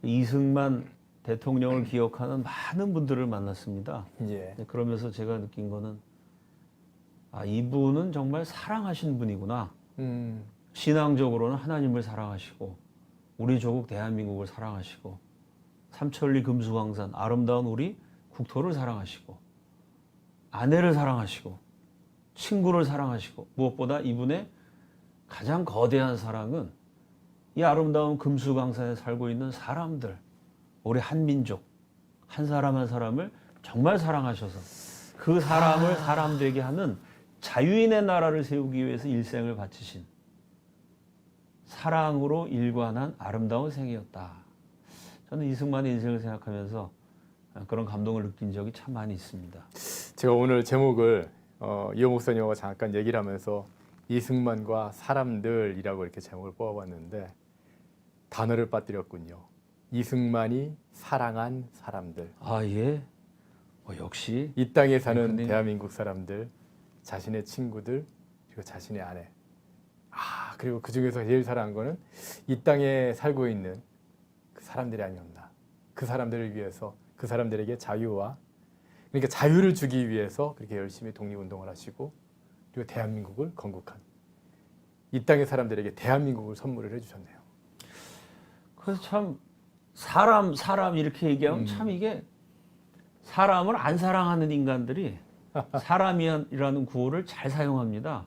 이승만 대통령을 기억하는 많은 분들을 만났습니다. 예. 그러면서 제가 느낀 거는 아, 이분은 정말 사랑하신 분이구나. 신앙적으로는 하나님을 사랑하시고 우리 조국 대한민국을 사랑하시고 삼천리 금수강산 아름다운 우리 국토를 사랑하시고 아내를 사랑하시고 친구를 사랑하시고 무엇보다 이분의 가장 거대한 사랑은 이 아름다운 금수강산에 살고 있는 사람들, 우리 한민족, 한 사람 한 사람을 정말 사랑하셔서 그 사람을 사람 되게 하는 자유인의 나라를 세우기 위해서 일생을 바치신 사랑으로 일관한 아름다운 생이었다. 저는 이승만의 인생을 생각하면서 그런 감동을 느낀 적이 참 많이 있습니다. 제가 오늘 제목을 이호 목사님하고 잠깐 얘기를 하면서 이승만과 사람들이라고 이렇게 제목을 뽑아봤는데 단어를 빠뜨렸군요. 이승만이 사랑한 사람들. 아 예. 역시 이 땅에 사는 대표님. 대한민국 사람들, 자신의 친구들, 그리고 자신의 아내. 그리고 그 중에서 제일 사랑한 거는 이 땅에 살고 있는 그 사람들이 아니었나. 그 사람들을 위해서, 그 사람들에게 자유와, 그러니까 자유를 주기 위해서 그렇게 열심히 독립운동을 하시고, 그리고 대한민국을 건국한. 이 땅의 사람들에게 대한민국을 선물을 해주셨네요. 그래서 참 사람 이렇게 얘기하면 참 이게 사람을 안 사랑하는 인간들이 사람이라는 구호를 잘 사용합니다.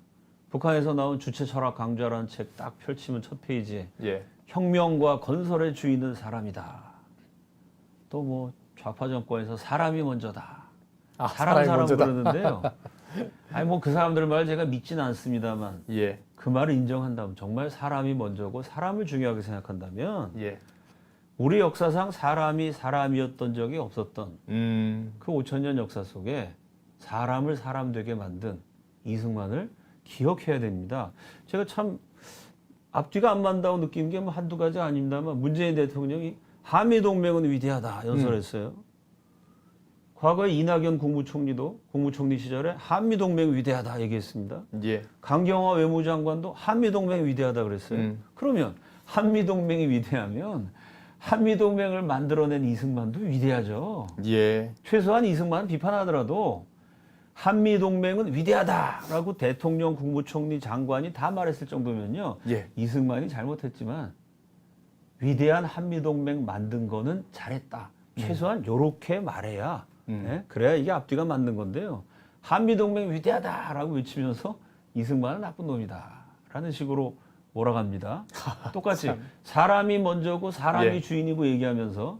북한에서 나온 주체 철학 강좌라는 책 딱 펼치면 첫 페이지에 예. 혁명과 건설의 주인은 사람이다. 또 뭐 좌파 정권에서 사람이 먼저다. 사람 먼저다. 그러는데요. 아니 뭐 그 사람들 말 제가 믿지는 않습니다만 예. 그 말을 인정한다면 정말 사람이 먼저고 사람을 중요하게 생각한다면 예. 우리 역사상 사람이 사람이었던 적이 없었던 그 5,000년 역사 속에 사람을 사람 되게 만든 이승만을 기억해야 됩니다. 제가 참 앞뒤가 안 맞는다고 느낀 게 뭐 한두 가지 아닙니다만 문재인 대통령이 한미동맹은 위대하다 연설했어요. 과거에 이낙연 국무총리도 국무총리 시절에 한미동맹 위대하다 얘기했습니다. 예. 강경화 외무장관도 한미동맹 위대하다 그랬어요. 그러면 한미동맹이 위대하면 한미동맹을 만들어낸 이승만도 위대하죠. 예. 최소한 이승만은 비판하더라도 한미동맹은 위대하다라고 대통령, 국무총리, 장관이 다 말했을 정도면요. 예. 이승만이 잘못했지만 위대한 한미동맹 만든 거는 잘했다. 최소한 요렇게 말해야 예? 그래야 이게 앞뒤가 맞는 건데요. 한미동맹 위대하다라고 외치면서 이승만은 나쁜 놈이다라는 식으로 몰아갑니다. 똑같이 사람이 먼저고 사람이 예. 주인이고 얘기하면서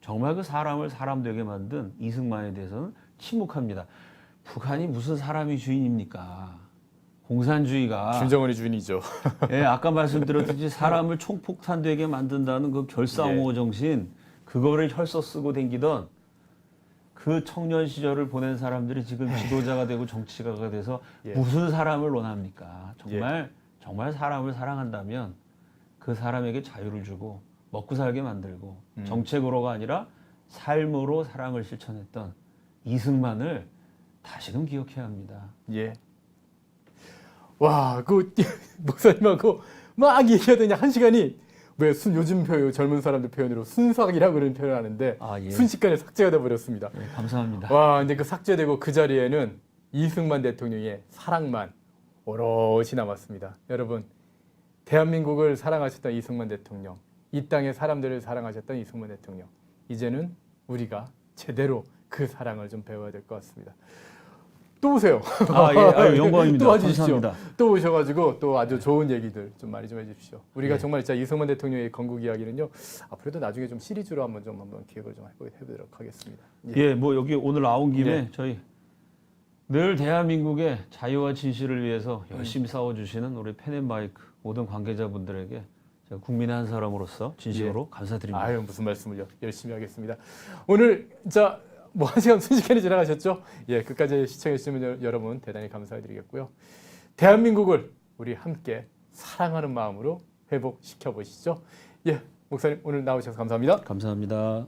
정말 그 사람을 사람 되게 만든 이승만에 대해서는 침묵합니다. 북한이 무슨 사람이 주인입니까? 공산주의가 김정은이 주인이죠. 예, 아까 말씀드렸듯이 사람을 총폭탄 되게 만든다는 그 결사옹호 정신 그거를 혈서 쓰고 댕기던 그 청년 시절을 보낸 사람들이 지금 지도자가 되고 정치가가 돼서 예. 무슨 사람을 논합니까? 정말 사람을 사랑한다면 그 사람에게 자유를 주고 먹고 살게 만들고 정책으로가 아니라 삶으로 사랑을 실천했던 이승만을 다시금 기억해야 합니다. 예. 와, 그 목사님하고 막 얘기하더니 한 시간이 왜 요즘 젊은 사람들 표현으로 순삭이라고 그런 표현을 하는데 예. 순식간에 삭제가 돼 버렸습니다. 네, 감사합니다. 와, 근데 그 삭제되고 그 자리에는 이승만 대통령의 사랑만 오롯이 남았습니다. 여러분, 대한민국을 사랑하셨던 이승만 대통령, 이 땅의 사람들을 사랑하셨던 이승만 대통령, 이제는 우리가 제대로 그 사랑을 좀 배워야 될 것 같습니다. 또 오세요. 예, 영광입니다. 또 와주십시오. 감사합니다. 또 오셔가지고 또 아주 좋은 얘기들 좀 많이 좀 해주십시오. 우리가 예. 정말 진짜 이승만 대통령의 건국 이야기는요. 앞으로도 나중에 좀 시리즈로 한번 기획을 좀 해보도록 하겠습니다. 예, 뭐 여기 오늘 나온 김에 예. 저희 늘 대한민국의 자유와 진실을 위해서 열심히 싸워주시는 우리 펜앤마이크 모든 관계자분들에게 제가 국민의 한 사람으로서 진심으로 감사드립니다. 아유, 무슨 말씀을요. 열심히 하겠습니다. 오늘 진짜 뭐 한 시간 순식간에 지나가셨죠? 예, 끝까지 시청해주시면 여러분 대단히 감사드리겠고요. 대한민국을 우리 함께 사랑하는 마음으로 회복시켜 보시죠. 예, 목사님 오늘 나오셔서 감사합니다. 감사합니다.